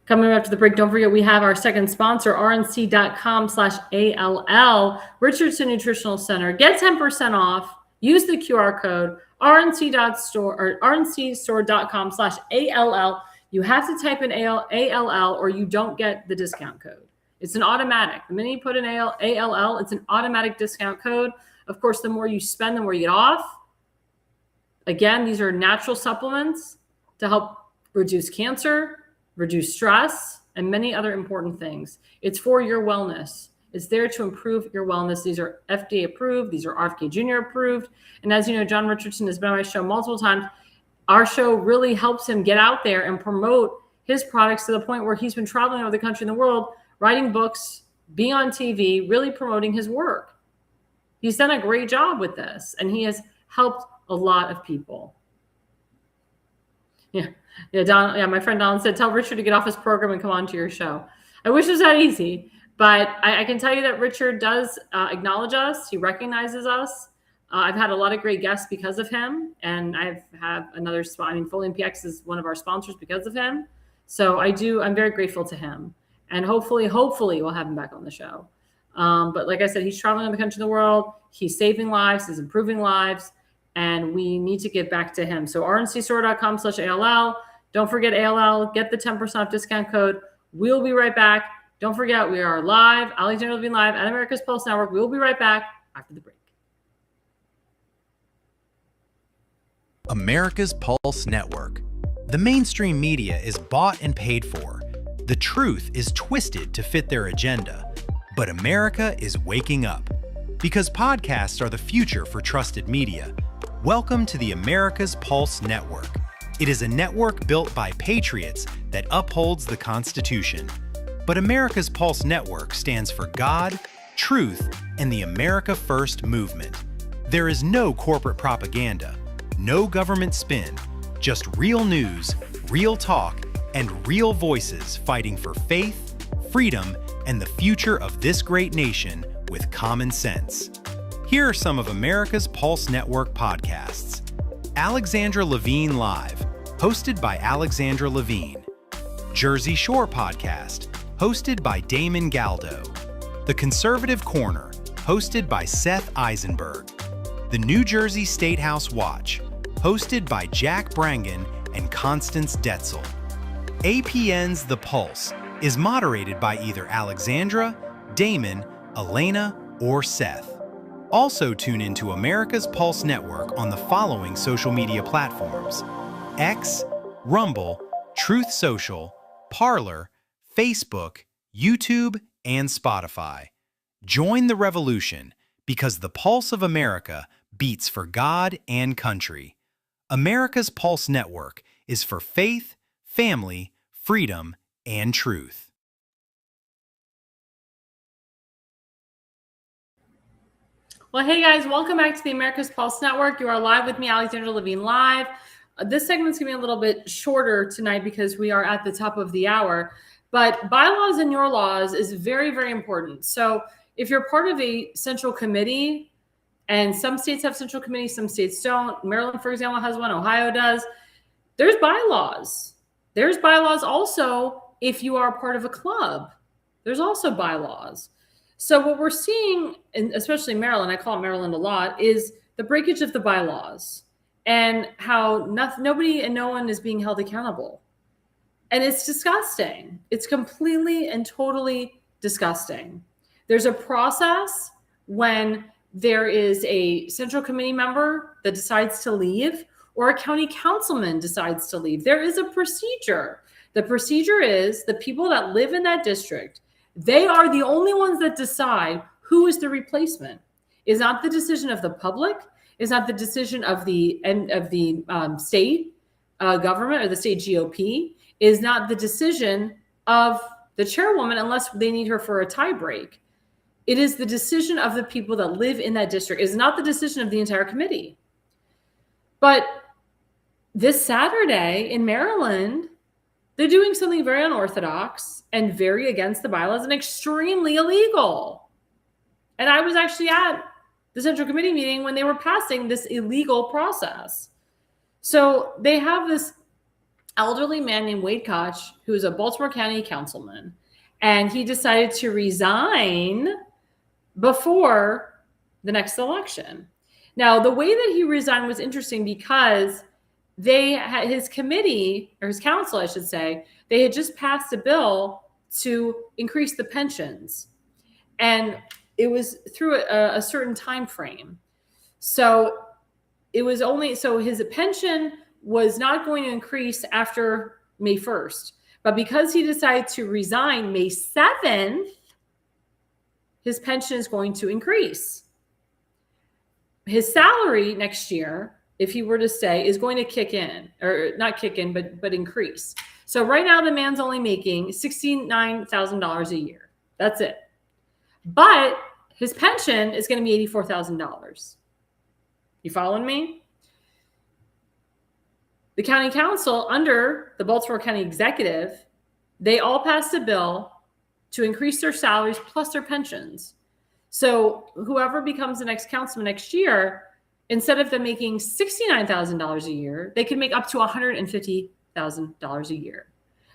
Coming up after the break, don't forget we have our second sponsor, rnc.com/ALL, Richardson Nutritional Center. Get 10% off. Use the QR code, rncstore.com/ALL. You have to type in ALL or you don't get the discount code. It's an automatic. The minute you put in ALL, it's an automatic discount code. Of course, the more you spend, the more you get off. Again, these are natural supplements to help reduce cancer, reduce stress, and many other important things. It's for your wellness. It's there to improve your wellness. These are FDA approved. These are RFK Jr. approved. And as you know, John Richardson has been on my show multiple times. Our show really helps him get out there and promote his products to the point where he's been traveling over the country and the world, writing books, being on TV, really promoting his work. He's done a great job with this, and he has helped a lot of people. Yeah, my friend Don said, tell Richard to get off his program and come on to your show. I wish it was that easy, but I can tell you that Richard does acknowledge us. He recognizes us. I've had a lot of great guests because of him, and I've had another spot. I mean, Folium PX is one of our sponsors because of him. So I'm very grateful to him. And hopefully we'll have him back on the show. But like I said, he's traveling in the country and the world. He's saving lives. He's improving lives. And we need to give back to him. So rncstore.com/ALL. Don't forget A.L.L. Get the 10% off discount code. We'll be right back. Don't forget, we are live, Alexandra Levine Live at America's Pulse Network. We'll be right back after the break. America's Pulse Network. The mainstream media is bought and paid for. The truth is twisted to fit their agenda. But America is waking up. Because podcasts are the future for trusted media. Welcome to the America's Pulse Network. It is a network built by patriots that upholds the Constitution. But America's Pulse Network stands for God, truth, and the America First movement. There is no corporate propaganda, no government spin, just real news, real talk, and real voices fighting for faith, freedom, and the future of this great nation with common sense. Here are some of America's Pulse Network podcasts. Alexandra Levine Live, hosted by Alexandra Levine. Jersey Shore Podcast, hosted by Damon Galdo. The Conservative Corner, hosted by Seth Eisenberg. The New Jersey State House Watch, hosted by Jack Brangan and Constance Detzel. APN's The Pulse is moderated by either Alexandra, Damon, Elena, or Seth. Also tune into America's Pulse Network on the following social media platforms: X, Rumble, Truth Social, Parler, Facebook, YouTube, and Spotify. Join the revolution because the pulse of America beats for God and country. America's Pulse Network is for faith, family, freedom, and truth. Well, hey guys, welcome back to the America's Pulse Network. You are live with me, Alexandra Levine Live. This segment's going to be a little bit shorter tonight because we are at the top of the hour. But bylaws and your laws is very, very important. So if you're part of a central committee, and some states have central committees, some states don't. Maryland, for example, has one. Ohio does. There's bylaws. There's bylaws also if you are part of a club. There's also bylaws. So what we're seeing, and especially Maryland, I call it Maryland a lot, is the breakage of the bylaws and how nobody and no one is being held accountable. And it's disgusting. It's completely and totally disgusting. There's a process when there is a central committee member that decides to leave or a county councilman decides to leave. There is a procedure. The procedure is the people that live in that district, they are the only ones that decide who is the replacement. It's not the decision of the public. It's not the decision of the state government or the state GOP. It is not the decision of the chairwoman unless they need her for a tie break. It is the decision of the people that live in that district. It is not the decision of the entire committee. But this Saturday in Maryland, they're doing something very unorthodox and very against the bylaws and extremely illegal. And I was actually at the Central Committee meeting when they were passing this illegal process. So they have this elderly man named Wade Koch, who is a Baltimore County councilman, and he decided to resign before the next election. Now, the way that he resigned was interesting because they had his committee, or his council, I should say, they had just passed a bill to increase the pensions. And it was through a certain time frame. So it was only, so his pension was not going to increase after May 1st. But because he decided to resign May 7th, his pension is going to increase. His salary next year, if he were to stay, is going to kick in, or not kick in, but increase. So right now the man's only making $69,000 a year. That's it. But his pension is going to be $84,000. You following me? The county council, under the Baltimore County executive, they all passed a bill to increase their salaries plus their pensions. So whoever becomes the next councilman next year, instead of them making $69,000 a year, they can make up to $150,000 a year.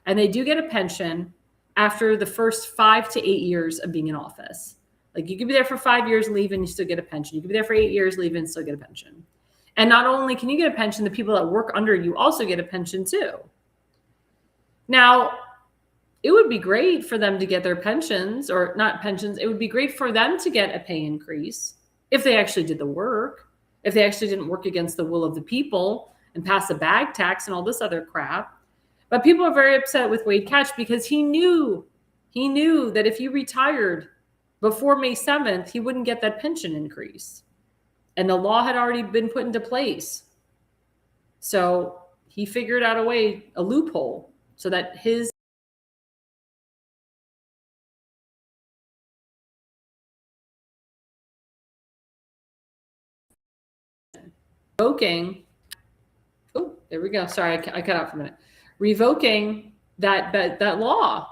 And they do get a pension after the first 5 to 8 years of being in office. Like you could be there for 5 years, leave, and you still get a pension. You could be there for 8 years, leave, and still get a pension. And not only can you get a pension, the people that work under you also get a pension too. Now, it would be great for them to get their pensions, or not pensions. It would be great for them to get a pay increase if they actually did the work, if they actually didn't work against the will of the people and pass a bag tax and all this other crap. But people are very upset with Wade Catch because he knew that if he retired before May 7th, he wouldn't get that pension increase. And the law had already been put into place. So he figured out a loophole, so that his revoking, oh, there we go. Sorry, I cut out for a minute. Revoking that law.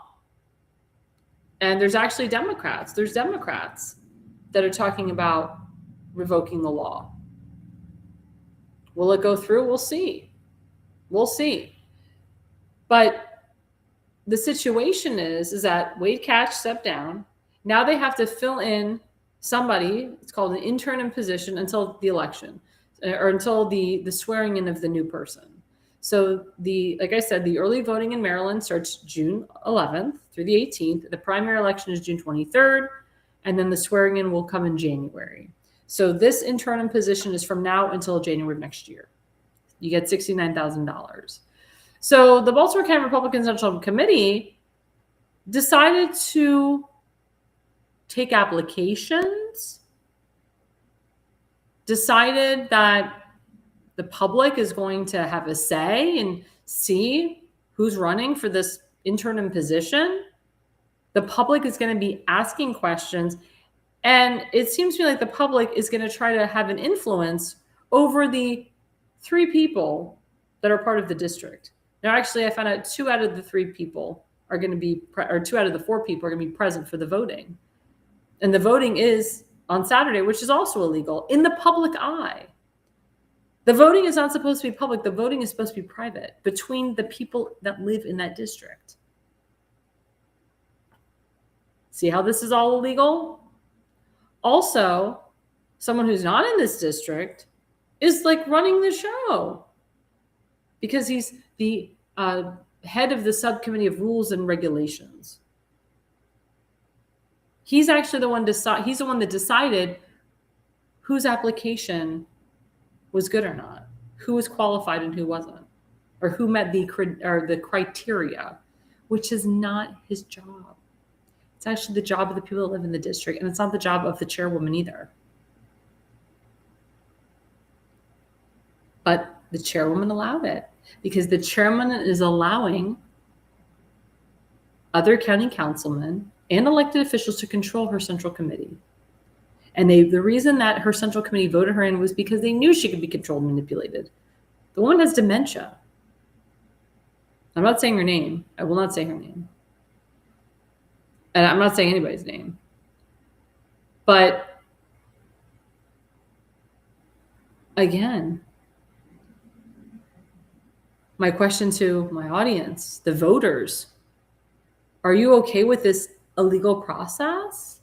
And there's actually Democrats that are talking about revoking the law. Will it go through? We'll see. But the situation is that Wade Catch stepped down. Now they have to fill in somebody. It's called an intern in position until the election, or until the swearing in of the new person. So like I said, the early voting in Maryland starts June 11th through the 18th. The primary election is June 23rd, and then the swearing in will come in January. So this intern in position is from now until January of next year. You get $69,000. So the Baltimore County Republican Central Committee decided to take applications, decided that the public is going to have a say and see who's running for this intern in position. The public is going to be asking questions. And it seems to me like the public is going to try to have an influence over the 3 people that are part of the district. Now, actually, I found out 2 out of the 3 people are going to be, or 2 out of the 4 people are going to be present for the voting. And the voting is on Saturday, which is also illegal, in the public eye. The voting is not supposed to be public. The voting is supposed to be private between the people that live in that district. See how this is all illegal? Also, someone who's not in this district is like running the show because he's the head of the subcommittee of rules and regulations. He's actually the one he's the one that decided whose application was good or not, who was qualified and who wasn't, or who met the criteria, which is not his job. It's actually the job of the people that live in the district, and it's not the job of the chairwoman either. But the chairwoman allowed it because the chairman is allowing other county councilmen and elected officials to control her central committee. And the reason that her central committee voted her in was because they knew she could be controlled and manipulated. The woman has dementia. I'm not saying her name. I will not say her name. And I'm not saying anybody's name. But again, my question to my audience, the voters, are you okay with this illegal process?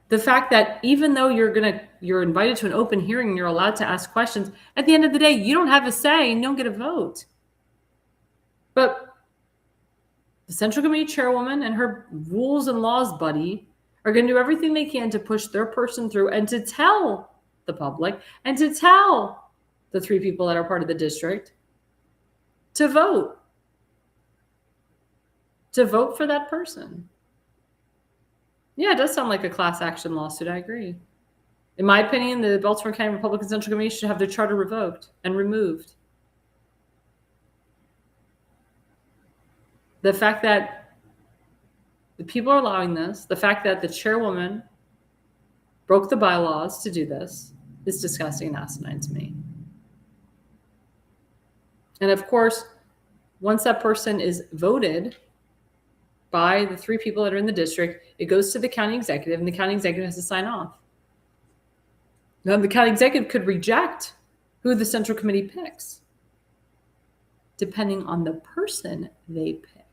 The fact that even though you're invited to an open hearing and you're allowed to ask questions, at the end of the day, you don't have a say and you don't get a vote. But the Central Committee chairwoman and her rules and laws buddy are going to do everything they can to push their person through and to tell the public and to tell the 3 people that are part of the district to vote for that person. Yeah, it does sound like a class action lawsuit. I agree. In my opinion, the Baltimore County Republican Central Committee should have their charter revoked and removed. The fact that the people are allowing this, the fact that the chairwoman broke the bylaws to do this is disgusting and asinine to me. And of course, once that person is voted by the 3 people that are in the district, it goes to the county executive, and the county executive has to sign off. Now, the county executive could reject who the central committee picks, depending on the person they pick.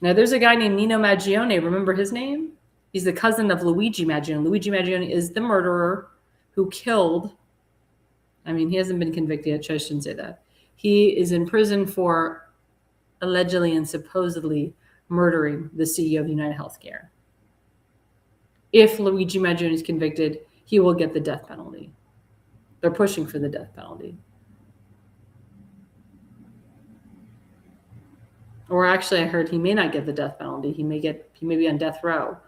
Now, there's a guy named Nino Maggione. Remember his name? He's the cousin of Luigi Maggione. Luigi Maggione is the murderer who killed, he hasn't been convicted yet, so I shouldn't say that. He is in prison for allegedly and supposedly murdering the CEO of United Healthcare. If Luigi Maggione is convicted, he will get the death penalty. They're pushing for the death penalty. Or actually, I heard he may not get the death penalty. He may be on death row,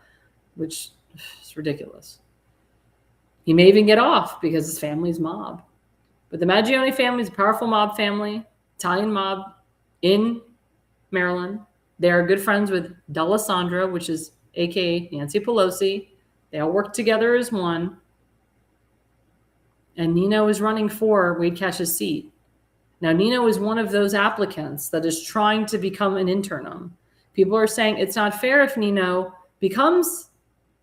which is ridiculous. He may even get off because his family's mob. But the Maggione family is a powerful mob family, Italian mob in Maryland. They are good friends with Alexandra, which is AKA Nancy Pelosi. They all work together as one. And Nino is running for Wade Cash's seat. Now, Nino is one of those applicants that is trying to become an interim. People are saying it's not fair if Nino becomes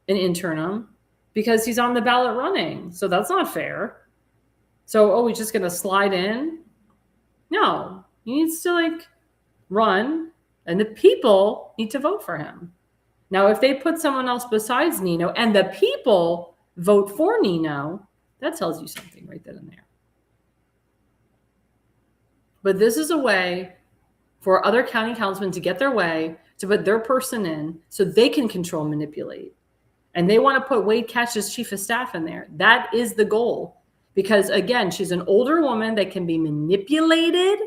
an interim because he's on the ballot running. So that's not fair. So, he's just going to slide in? No, he needs to run, and the people need to vote for him. Now, if they put someone else besides Nino and the people vote for Nino, that tells you something right then and there. But this is a way for other county councilmen to get their way, to put their person in so they can control and manipulate. And they want to put Wade Cash as chief of staff in there. That is the goal. Because, again, she's an older woman that can be manipulated.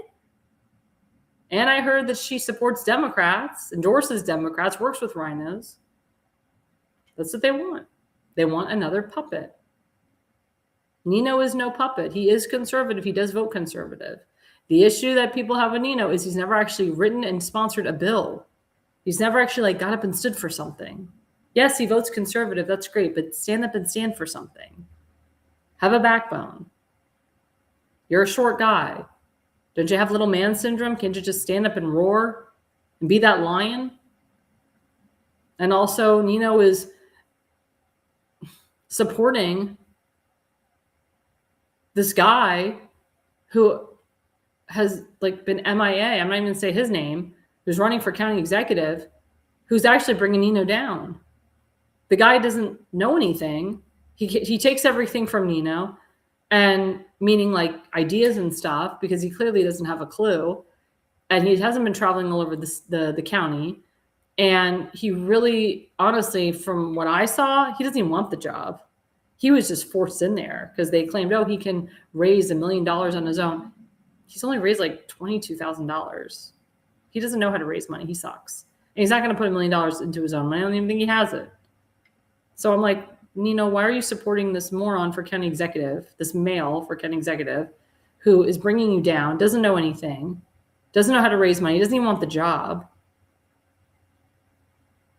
And I heard that she supports Democrats, endorses Democrats, works with rhinos. That's what they want. They want another puppet. Nino is no puppet. He is conservative. He does vote conservative. The issue that people have with Nino is he's never actually written and sponsored a bill. He's never actually got up and stood for something. Yes, he votes conservative. That's great. But stand up and stand for something. Have a backbone. You're a short guy. Don't you have little man syndrome? Can't you just stand up and roar and be that lion? And also, Nino is supporting this guy who has been MIA. I'm not even going to say his name, who's running for county executive, who's actually bringing Nino down. The guy doesn't know anything. He takes everything from Nino, and meaning ideas and stuff, because he clearly doesn't have a clue. And he hasn't been traveling all over the county. And he really, honestly, from what I saw, he doesn't even want the job. He was just forced in there because they claimed, he can raise $1 million on his own. He's only raised $22,000. He doesn't know how to raise money. He sucks. And he's not going to put $1 million into his own money. I don't even think he has it. So I'm like, Nino, why are you supporting this moron for county executive, this male for county executive, who is bringing you down, doesn't know anything, doesn't know how to raise money, doesn't even want the job?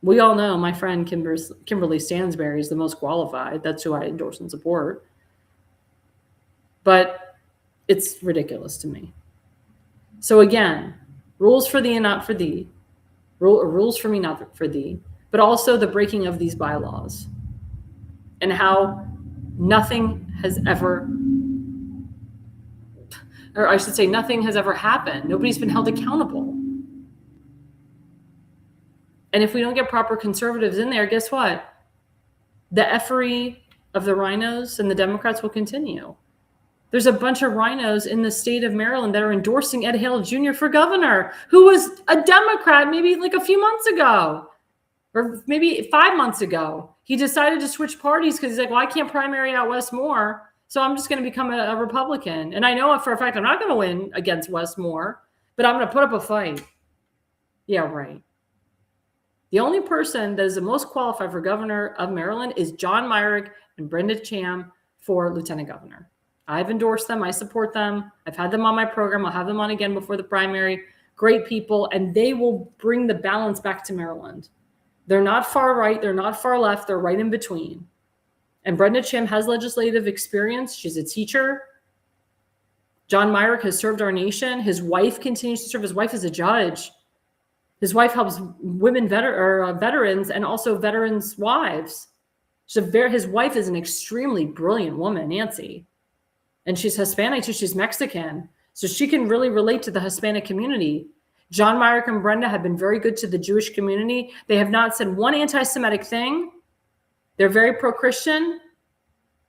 We all know my friend Kimberly Stansberry is the most qualified. That's who I endorse and support. But it's ridiculous to me. So again, rules for thee and not for thee. Rules for me, not for thee. But also the breaking of these bylaws. And how nothing has ever, or I should say nothing has ever happened. Nobody's been held accountable. And if we don't get proper conservatives in there, guess what? The effery of the rhinos and the Democrats will continue. There's a bunch of rhinos in the state of Maryland that are endorsing A.L.L. Jr. for governor, who was a Democrat maybe a few months ago, or maybe 5 months ago. He decided to switch parties because he's like, I can't primary out Wes Moore, so I'm just going to become a Republican. And I know for a fact I'm not going to win against Wes Moore, but I'm going to put up a fight. Yeah, right. The only person that is the most qualified for governor of Maryland is John Myrick and Brenda Cham for lieutenant governor. I've endorsed them. I support them. I've had them on my program. I'll have them on again before the primary. Great people, and they will bring the balance back to Maryland. They're not far right. They're not far left. They're right in between. And Brenda Chim has legislative experience. She's a teacher. John Myrick has served our nation. His wife continues to serve. His wife is a judge. His wife helps women veterans and also veterans' wives. His wife is an extremely brilliant woman, Nancy. And she's Hispanic too. She's Mexican. so she can really relate to the Hispanic community. John Myrick and Brenda have been very good to the Jewish community. They have not said one anti-Semitic thing. They're very pro-Christian.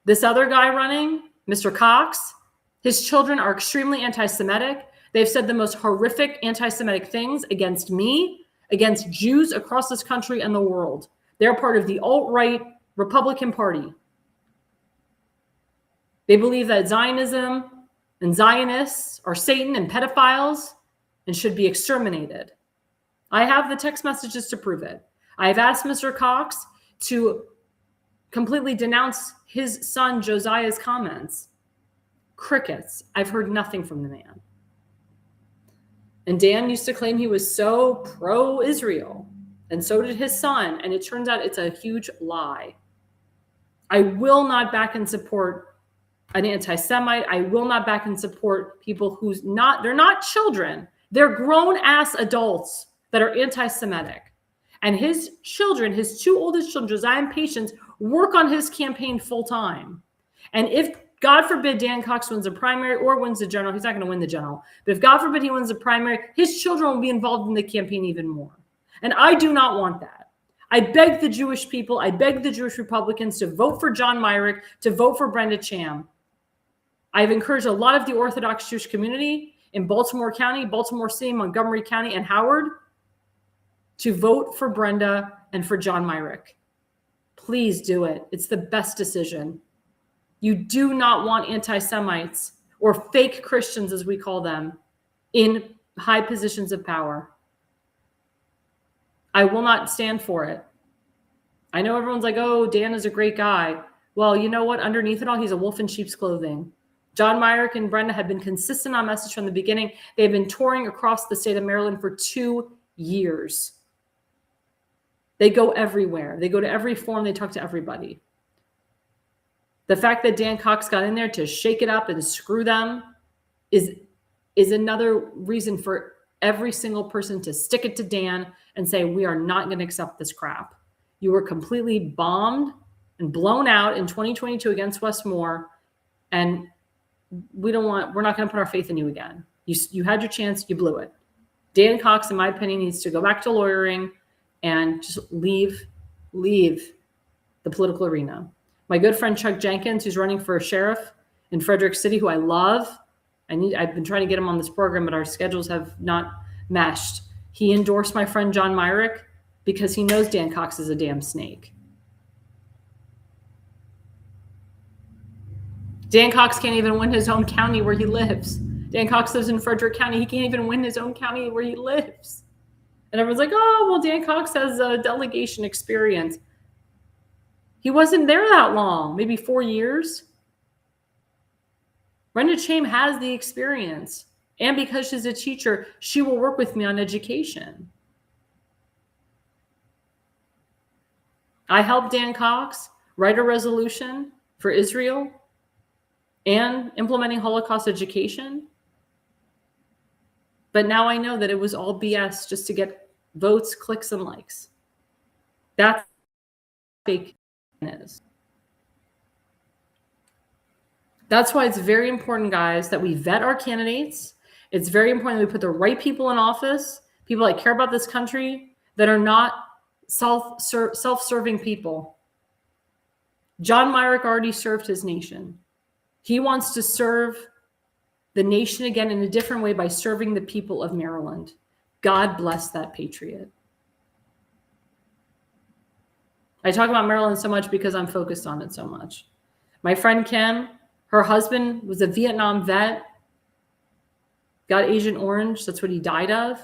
This other guy running, Mr. Cox, his children are extremely anti-Semitic. They've said the most horrific anti-Semitic things against me, against Jews across this country and the world. They're part of the alt-right Republican Party. They believe that Zionism and Zionists are Satan and pedophiles and should be exterminated. I have the text messages to prove it. I have asked Mr. Cox to completely denounce his son Josiah's comments. Crickets. I've heard nothing from the man. And Dan used to claim he was so pro-Israel, and so did his son, and it turns out it's a huge lie. I will not back and support an anti-Semite. I will not back and support people they're not children. They're grown-ass adults that are anti-Semitic. And his children, his two oldest children, Josiah and Patience, work on his campaign full-time. And if, God forbid, Dan Cox wins a primary or wins the general, he's not going to win the general, but if, God forbid, he wins the primary, his children will be involved in the campaign even more. And I do not want that. I beg the Jewish people, I beg the Jewish Republicans to vote for John Myrick, to vote for Brenda Cham. I've encouraged a lot of the Orthodox Jewish community in Baltimore County, Baltimore City, Montgomery County, and Howard to vote for Brenda and for John Myrick. Please do it. It's the best decision. You do not want anti-Semites or fake Christians, as we call them, in high positions of power. I will not stand for it. I know everyone's like, oh, Dan is a great guy. Well, you know what? Underneath it all, he's a wolf in sheep's clothing. John Myrick and Brenda have been consistent on message from the beginning. They've been touring across the state of Maryland for 2 years. They go everywhere. They go to every forum. They talk to everybody. The fact that Dan Cox got in there to shake it up and screw them is another reason for every single person to stick it to Dan and say, we are not going to accept this crap. You were completely bombed and blown out in 2022 against Westmore, and we're not going to put our faith in you again. You had your chance, you blew it. Dan Cox, in my opinion, needs to go back to lawyering and just leave the political arena. My good friend Chuck Jenkins, who's running for sheriff in Frederick City, who I love, I've been trying to get him on this program, but our schedules have not meshed. He endorsed my friend John Myrick because he knows Dan Cox is a damn snake. Dan Cox can't even win his own county where he lives. Dan Cox lives in Frederick County. He can't even win his own county where he lives. And everyone's like, oh, well, Dan Cox has a delegation experience. He wasn't there that long, maybe 4 years. Brenda Cham has the experience. And because she's a teacher, she will work with me on education. I helped Dan Cox write a resolution for Israel and implementing Holocaust education. But now I know that it was all BS just to get votes, clicks, and likes. That's fake is. That's why it's very important, guys, that we vet our candidates. It's very important that we put the right people in office, people that care about this country, that are not self-serving people. John Myrick already served his nation. He wants to serve the nation again in a different way by serving the people of Maryland. God bless that patriot. I talk about Maryland so much because I'm focused on it so much. My friend Kim, her husband was a Vietnam vet, got Agent Orange. That's what he died of.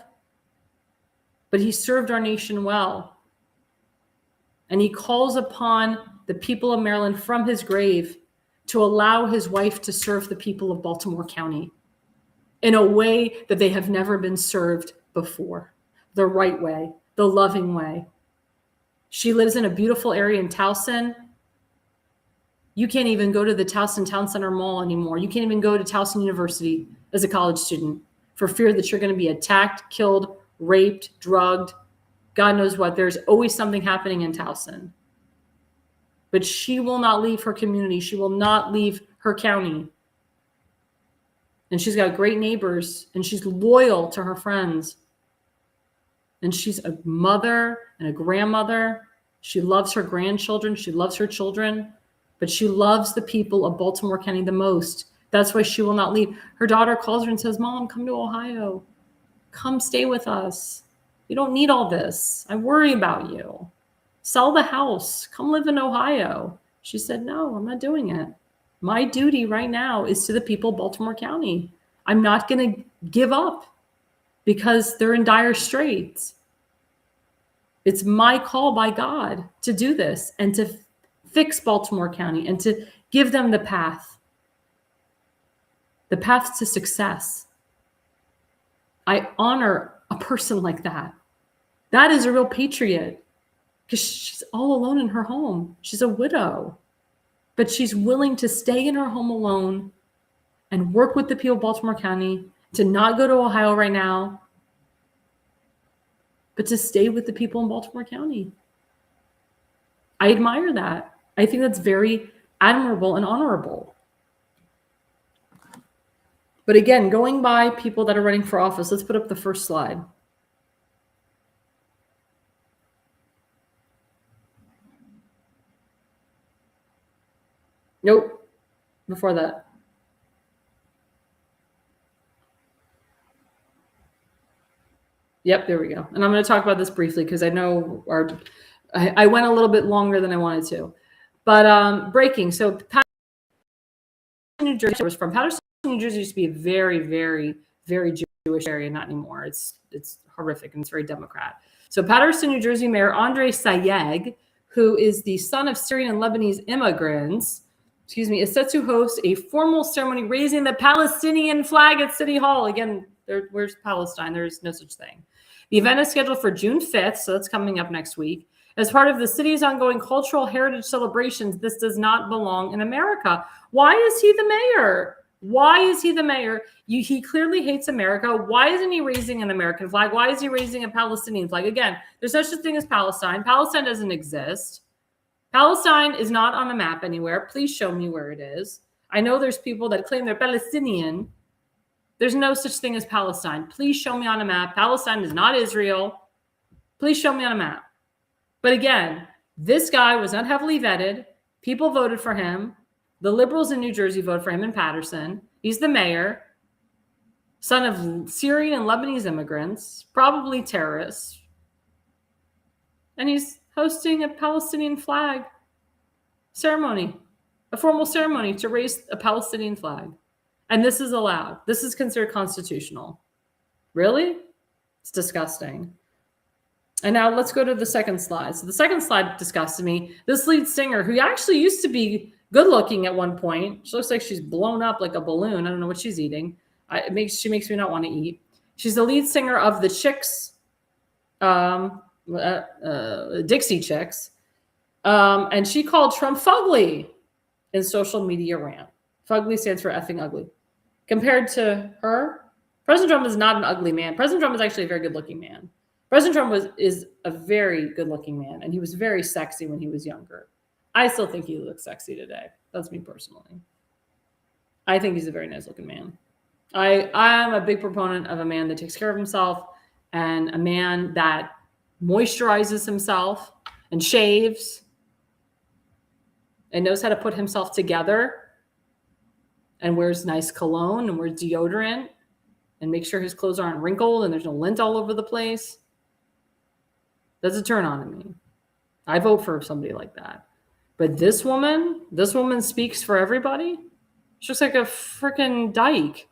But he served our nation well. And he calls upon the people of Maryland from his grave to allow his wife to serve the people of Baltimore County in a way that they have never been served before. The right way, the loving way. She lives in a beautiful area in Towson. You can't even go to the Towson Town Center Mall anymore. You can't even go to Towson University as a college student for fear that you're going to be attacked, killed, raped, drugged. God knows what. There's always something happening in Towson. But she will not leave her community. She will not leave her county. And she's got great neighbors, and she's loyal to her friends. And she's a mother and a grandmother. She loves her grandchildren. She loves her children, but she loves the people of Baltimore County the most. That's why she will not leave. Her daughter calls her and says, Mom, come to Ohio. Come stay with us. You don't need all this. I worry about you. Sell the house. Come live in Ohio. She said, no, I'm not doing it. My duty right now is to the people of Baltimore County. I'm not going to give up because they're in dire straits. It's my call by God to do this and to fix Baltimore County and to give them the path to success. I honor a person like that. That is a real patriot, because she's all alone in her home. She's a widow, but she's willing to stay in her home alone and work with the people of Baltimore County, to not go to Ohio right now, but to stay with the people in Baltimore County. I admire that. I think that's very admirable and honorable. But again, going by people that are running for office, let's put up the first slide. Nope, before that. Yep, there we go. And I'm going to talk about this briefly because I know I went a little bit longer than I wanted to. But breaking. So Patterson, New Jersey was from. Patterson, New Jersey used to be a very, very, very Jewish area. Not anymore. It's horrific and it's very Democrat. So Patterson, New Jersey Mayor Andrei Sayegh, who is the son of Syrian and Lebanese immigrants, is set to host a formal ceremony raising the Palestinian flag at City Hall. Again, where's Palestine? There's no such thing. The event is scheduled for June 5th, so that's coming up next week. As part of the city's ongoing cultural heritage celebrations, this does not belong in America. Why is he the mayor? Why is he the mayor? He clearly hates America. Why isn't he raising an American flag? Why is he raising a Palestinian flag? Again, there's such a thing as Palestine. Palestine doesn't exist. Palestine is not on a map anywhere. Please show me where it is. I know there's people that claim they're Palestinian. There's no such thing as Palestine. Please show me on a map. Palestine is not Israel. Please show me on a map. But again, this guy was not heavily vetted. People voted for him. The liberals in New Jersey voted for him in Patterson. He's the mayor, son of Syrian and Lebanese immigrants, probably terrorists. And he's hosting a Palestinian flag ceremony, a formal ceremony to raise a Palestinian flag. And this is allowed. This is considered constitutional. Really? It's disgusting. And now let's go to the second slide. So the second slide disgusted me. This lead singer, who actually used to be good looking at one point. She looks like she's blown up like a balloon. I don't know what she's eating. She makes me not want to eat. She's the lead singer of the Chicks, Dixie Chicks. And she called Trump fugly in social media rant. Fugly stands for effing ugly. Compared to her, President Trump is not an ugly man. President Trump is actually a very good looking man. President Trump is a very good looking man, and he was very sexy when he was younger. I still think he looks sexy today. That's me personally. I think he's a very nice looking man. I'm a big proponent of a man that takes care of himself and a man that moisturizes himself and shaves and knows how to put himself together and wears nice cologne and wears deodorant and makes sure his clothes aren't wrinkled and there's no lint all over the place. That's a turn on to me. I vote for somebody like that. But this woman speaks for everybody. She looks like a freaking dyke.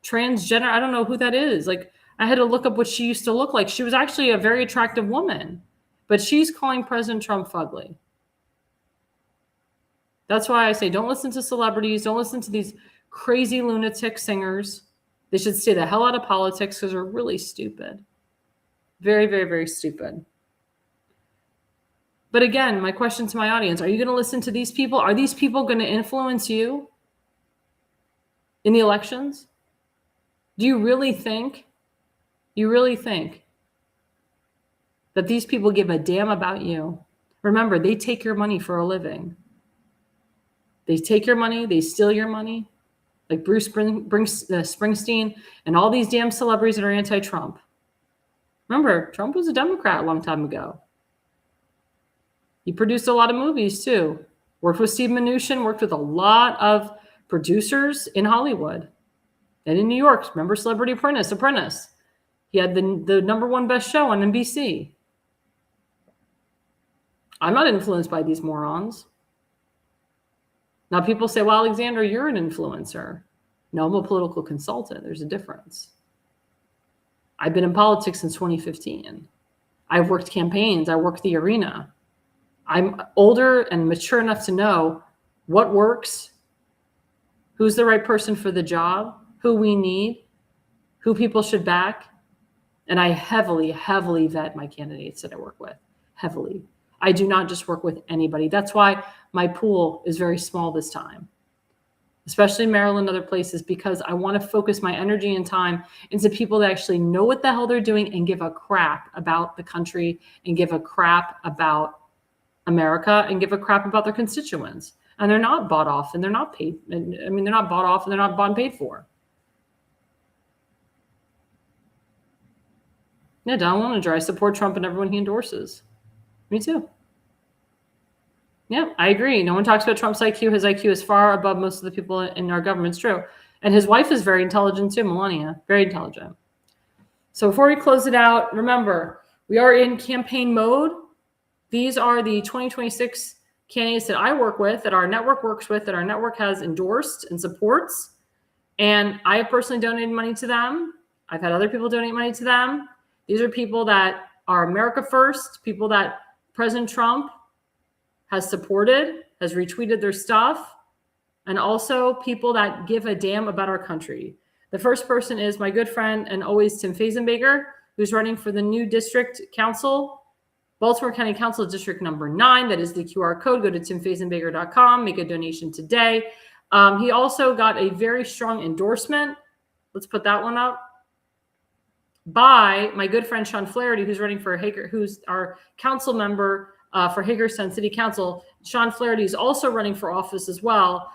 Transgender. I don't know who that is. Like, I had to look up what she used to look like. She was actually a very attractive woman, but she's calling President Trump fugly. That's why I say don't listen to celebrities. Don't listen to these crazy lunatic singers. They should stay the hell out of politics because they're really stupid. Very, very, very stupid. But again, my question to my audience, are you going to listen to these people? Are these people going to influence you in the elections? Do you really think that these people give a damn about you? Remember, they take your money for a living. They take your money, they steal your money. like Bruce Springsteen and all these damn celebrities that are anti-Trump. Remember, Trump was a Democrat a long time ago. He produced a lot of movies too. Worked with Steve Mnuchin, worked with a lot of producers in Hollywood and in New York. Remember Celebrity Apprentice? He had the #1 best show on NBC. I'm not influenced by these morons. Now people say, well, Alexandra, you're an influencer. No, I'm a political consultant. There's a difference. I've been in politics since 2015. I've worked campaigns. I worked the arena. I'm older and mature enough to know what works, who's the right person for the job, who we need, who people should back. And I heavily, heavily vet my candidates that I work with, heavily. I do not just work with anybody. That's why my pool is very small this time, especially Maryland and other places, because I want to focus my energy and time into people that actually know what the hell they're doing and give a crap about the country and give a crap about America and give a crap about their constituents. And they're not bought off and they're not paid. I mean, they're not bought off and they're not bought and paid for. Yeah, Don Loninger, I support Trump and everyone he endorses. Me too. Yeah, I agree. No one talks about Trump's IQ. His IQ is far above most of the people in our government. It's true. And his wife is very intelligent too, Melania. Very intelligent. So before we close it out, remember, we are in campaign mode. These are the 2026 candidates that I work with, that our network works with, that our network has endorsed and supports. And I have personally donated money to them. I've had other people donate money to them. These are people that are America first, people that President Trump has supported, has retweeted their stuff, and also people that give a damn about our country. The first person is my good friend and always Tim Fazenbaker, who's running for the new district council, Baltimore County Council District number 9. That is the QR code. Go to timfazenbaker.com, make a donation today. He also got a very strong endorsement. Let's put that one up. By my good friend Sean Flaherty, who's running for who's our council member for Hagerstown City Council. Sean Flaherty is also running for office as well,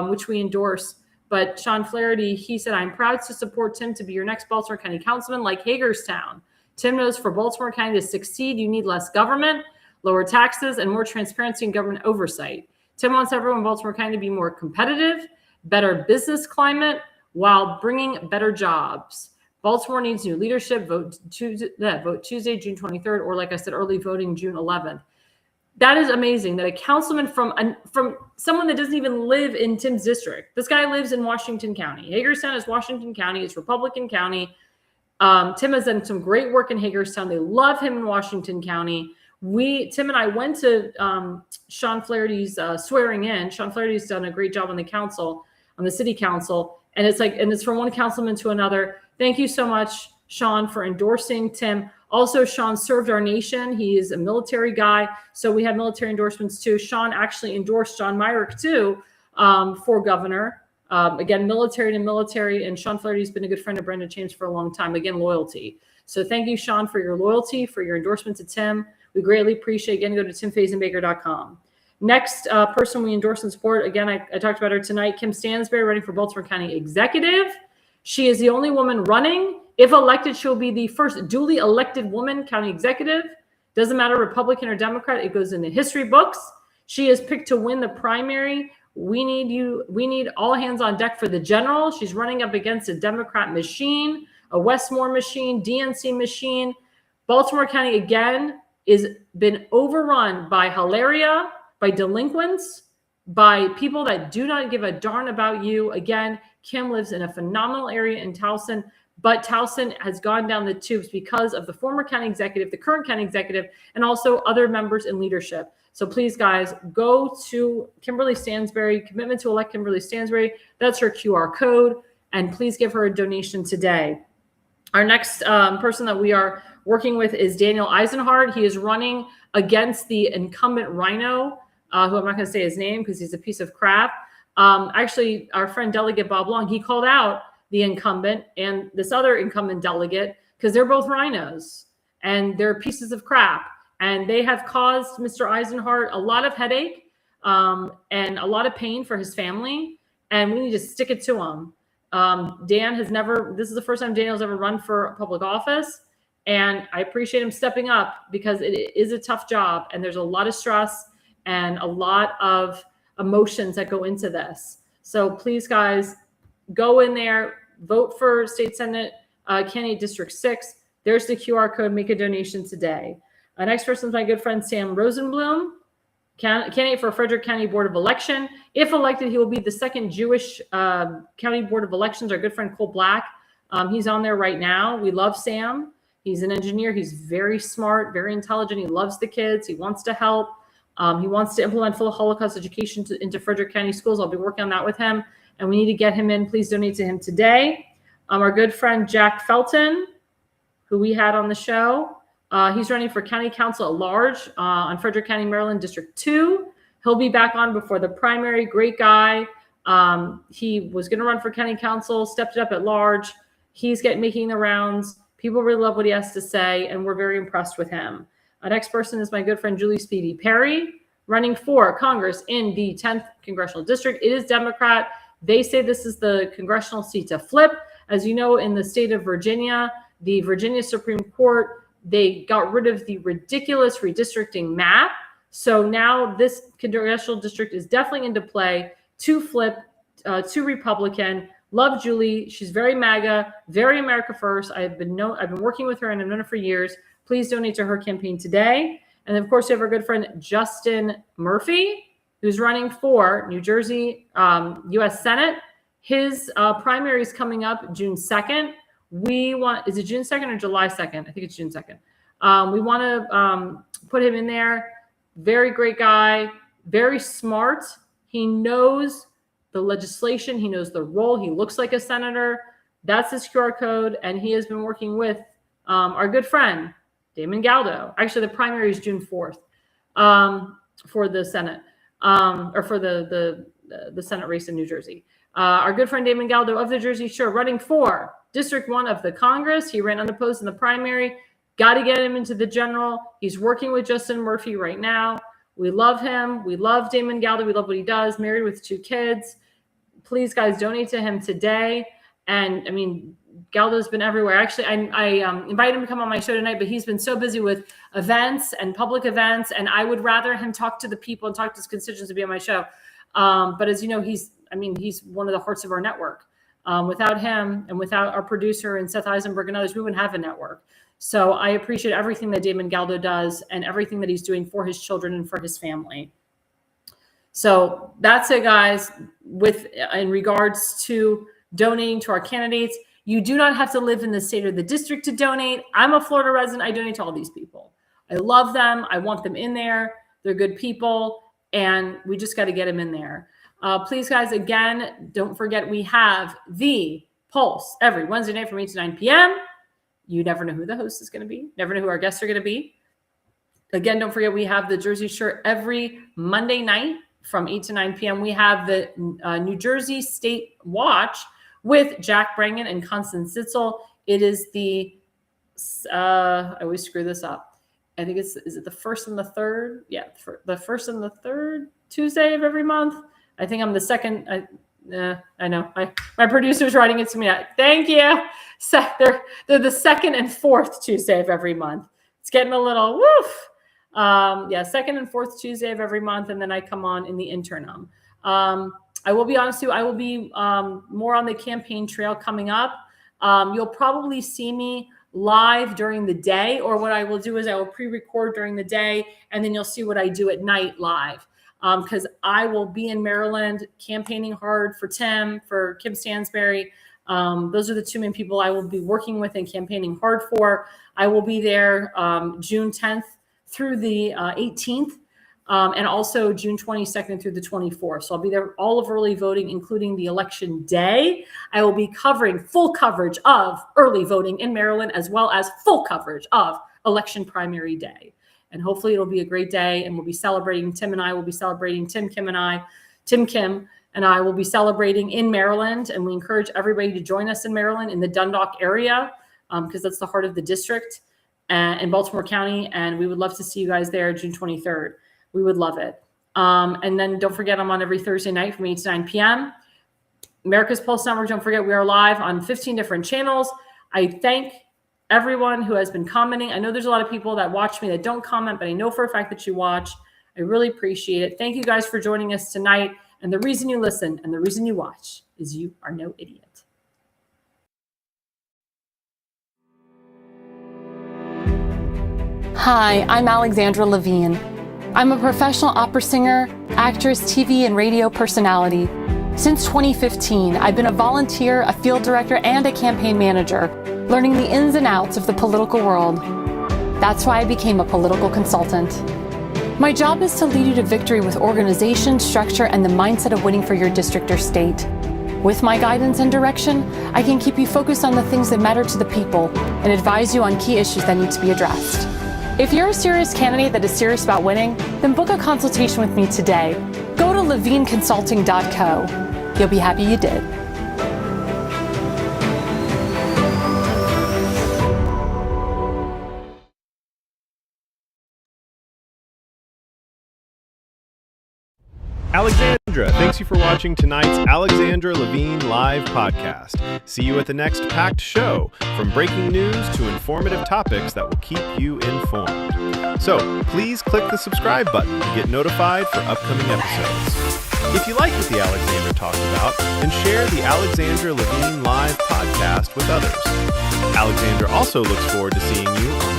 which we endorse. But Sean Flaherty, he said, I'm proud to support Tim to be your next Baltimore County councilman like Hagerstown. Tim knows for Baltimore County to succeed, you need less government, lower taxes, and more transparency in government oversight. Tim wants everyone in Baltimore County to be more competitive, better business climate, while bringing better jobs. Baltimore needs new leadership. Vote Tuesday, June 23rd, or like I said, early voting June 11th. That is amazing that a councilman from someone that doesn't even live in Tim's district. This guy lives in Washington County. Hagerstown is Washington County. It's Republican County. Tim has done some great work in Hagerstown. They love him in Washington County. Tim and I went to Sean Flaherty's swearing in. Sean Flaherty's done a great job on the council, on the city council. And it's from one councilman to another. Thank you so much, Sean, for endorsing Tim. Also, Sean served our nation. He is a military guy, so we have military endorsements too. Sean actually endorsed John Myrick too for governor. Again, military to military, and Sean Flaherty's been a good friend of Brenda James for a long time. Again, loyalty. So thank you, Sean, for your loyalty, for your endorsement to Tim. We greatly appreciate it. Again, go to timfazenbaker.com. Next person we endorse and support, again, I talked about her tonight, Kim Stansberry, running for Baltimore County Executive. She is the only woman running. If elected, she'll be the first duly elected woman county executive. Doesn't matter Republican or Democrat. It goes in the history books. She is picked to win the primary. We need all hands on deck for the general. She's running up against a Democrat machine, a Westmore machine, DNC machine. Baltimore County, again, is been overrun by hilaria, by delinquents, by people that do not give a darn about you. Again, Kim lives in a phenomenal area in Towson, but Towson has gone down the tubes because of the former county executive, the current county executive, and also other members in leadership. So please, guys, go to Kimberly Stansberry, commitment to elect Kimberly Stansberry. That's her QR code, and please give her a donation today. Our next person that we are working with is Daniel Eisenhardt. He is running against the incumbent Rhino, who I'm not going to say his name because he's a piece of crap. Actually, our friend Delegate Bob Long, he called out the incumbent and this other incumbent delegate because they're both rhinos and they're pieces of crap. And they have caused Mr. Eisenhardt a lot of headache and a lot of pain for his family. and we need to stick it to him. Dan has never, this is the first time Daniel's ever run for public office. And I appreciate him stepping up because it is a tough job and there's a lot of stress and a lot of emotions that go into this. So please, guys, go in there, vote for State Senate candidate District 6. There's the QR code. Make a donation today. Next person is my good friend Sam Rosenblum, candidate for Frederick County Board of Election. If elected, he will be the second Jewish County Board of Elections. Our good friend Cole Black, he's on there right now. We love Sam. He's an engineer. He's very smart, very intelligent. He loves the kids. He wants to help. He wants to implement full Holocaust education into Frederick County schools. I'll be working on that with him, and we need to get him in. Please donate to him today. Our good friend Jack Felton, who we had on the show, he's running for County Council at Large on Frederick County, Maryland, District 2. He'll be back on before the primary. Great guy. He was going to run for County Council, stepped it up at large. He's making the rounds. People really love what he has to say, and we're very impressed with him. Our next person is my good friend Julie Speedy Perry, running for Congress in the 10th Congressional District. It is Democrat. They say this is the congressional seat to flip. As you know, in the state of Virginia, the Virginia Supreme Court, they got rid of the ridiculous redistricting map. So now this congressional district is definitely into play to flip to Republican. Love Julie. She's very MAGA, very America First. I've been working with her and I've known her for years. Please donate to her campaign today. And of course, we have our good friend Justin Murphy, who's running for New Jersey U.S. Senate. His primary is coming up June 2nd. Is it June 2nd or July 2nd? I think it's June 2nd. We want to put him in there. Very great guy, very smart. He knows the legislation. He knows the role. He looks like a senator. That's his QR code. And he has been working with our good friend, Damon Galdo. Actually, the primary is June 4th for the Senate, or for the Senate race in New Jersey. Our good friend Damon Galdo of the Jersey Shore running for District 1 of the Congress. He ran unopposed in the primary. Got to get him into the general. He's working with Justin Murphy right now. We love him. We love Damon Galdo. We love what he does. Married with 2 kids. Please, guys, donate to him today. And I mean, Galdo's been everywhere. Actually, I invited him to come on my show tonight, but he's been so busy with events and public events, and I would rather him talk to the people and talk to his constituents to be on my show. But as you know, he's one of the hearts of our network. Without him and without our producer and Seth Eisenberg and others, we wouldn't have a network. So I appreciate everything that Damon Galdo does and everything that he's doing for his children and for his family. So that's it, guys. In regards to donating to our candidates, you do not have to live in the state or the district to donate. I'm a Florida resident. I donate to all these people. I love them. I want them in there. They're good people, and we just got to get them in there. Please, guys, again, don't forget we have the Pulse every Wednesday night from 8 to 9 p.m. You never know who the host is going to be. Never know who our guests are going to be. Again, don't forget we have the Jersey Shore every Monday night from 8 to 9 p.m. We have the New Jersey State Watch with Jack Brangan and Constance Sitzel. It is the, I always screw this up. I think is it the first and the third? Yeah, the first and the third Tuesday of every month. I think I'm the second. I know. My producer's writing it to me now. Thank you. So they're the second and fourth Tuesday of every month. It's getting a little woof. Second and fourth Tuesday of every month, and then I come on in the interim. I will be honest with you, I will be more on the campaign trail coming up. You'll probably see me live during the day, or what I will do is I will pre-record during the day, and then you'll see what I do at night live. Because I will be in Maryland campaigning hard for Kim Stansberry. Those are the 2 main people I will be working with and campaigning hard for. I will be there June 10th through the 18th, and also June 22nd through the 24th. So I'll be there all of early voting, including the election day. I will be covering full coverage of early voting in Maryland, as well as full coverage of election primary day. And hopefully it'll be a great day, and we'll be celebrating. Tim Kim and I will be celebrating in Maryland, and we encourage everybody to join us in Maryland in the Dundalk area, because that's the heart of the district in Baltimore County, and we would love to see you guys there June 23rd. We would love it. And then don't forget, I'm on every Thursday night from 8 to 9 p.m. America's Pulse Network, don't forget, we are live on 15 different channels. I thank everyone who has been commenting. I know there's a lot of people that watch me that don't comment, but I know for a fact that you watch. I really appreciate it. Thank you guys for joining us tonight. And the reason you listen and the reason you watch is you are no idiot. Hi, I'm Alexandra Levine. I'm a professional opera singer, actress, TV, and radio personality. Since 2015, I've been a volunteer, a field director, and a campaign manager, learning the ins and outs of the political world. That's why I became a political consultant. My job is to lead you to victory with organization, structure, and the mindset of winning for your district or state. With my guidance and direction, I can keep you focused on the things that matter to the people and advise you on key issues that need to be addressed. If you're a serious candidate that is serious about winning, then book a consultation with me today. Go to levineconsulting.co. You'll be happy you did. Alexandra, thanks you for watching tonight's Alexandra Levine live podcast. See you at the next packed show, from breaking news to informative topics that will keep you informed. So please click the subscribe button to get notified for upcoming episodes. If you like what the Alexandra talked about, then share the Alexandra Levine live podcast with others. Alexandra also looks forward to seeing you on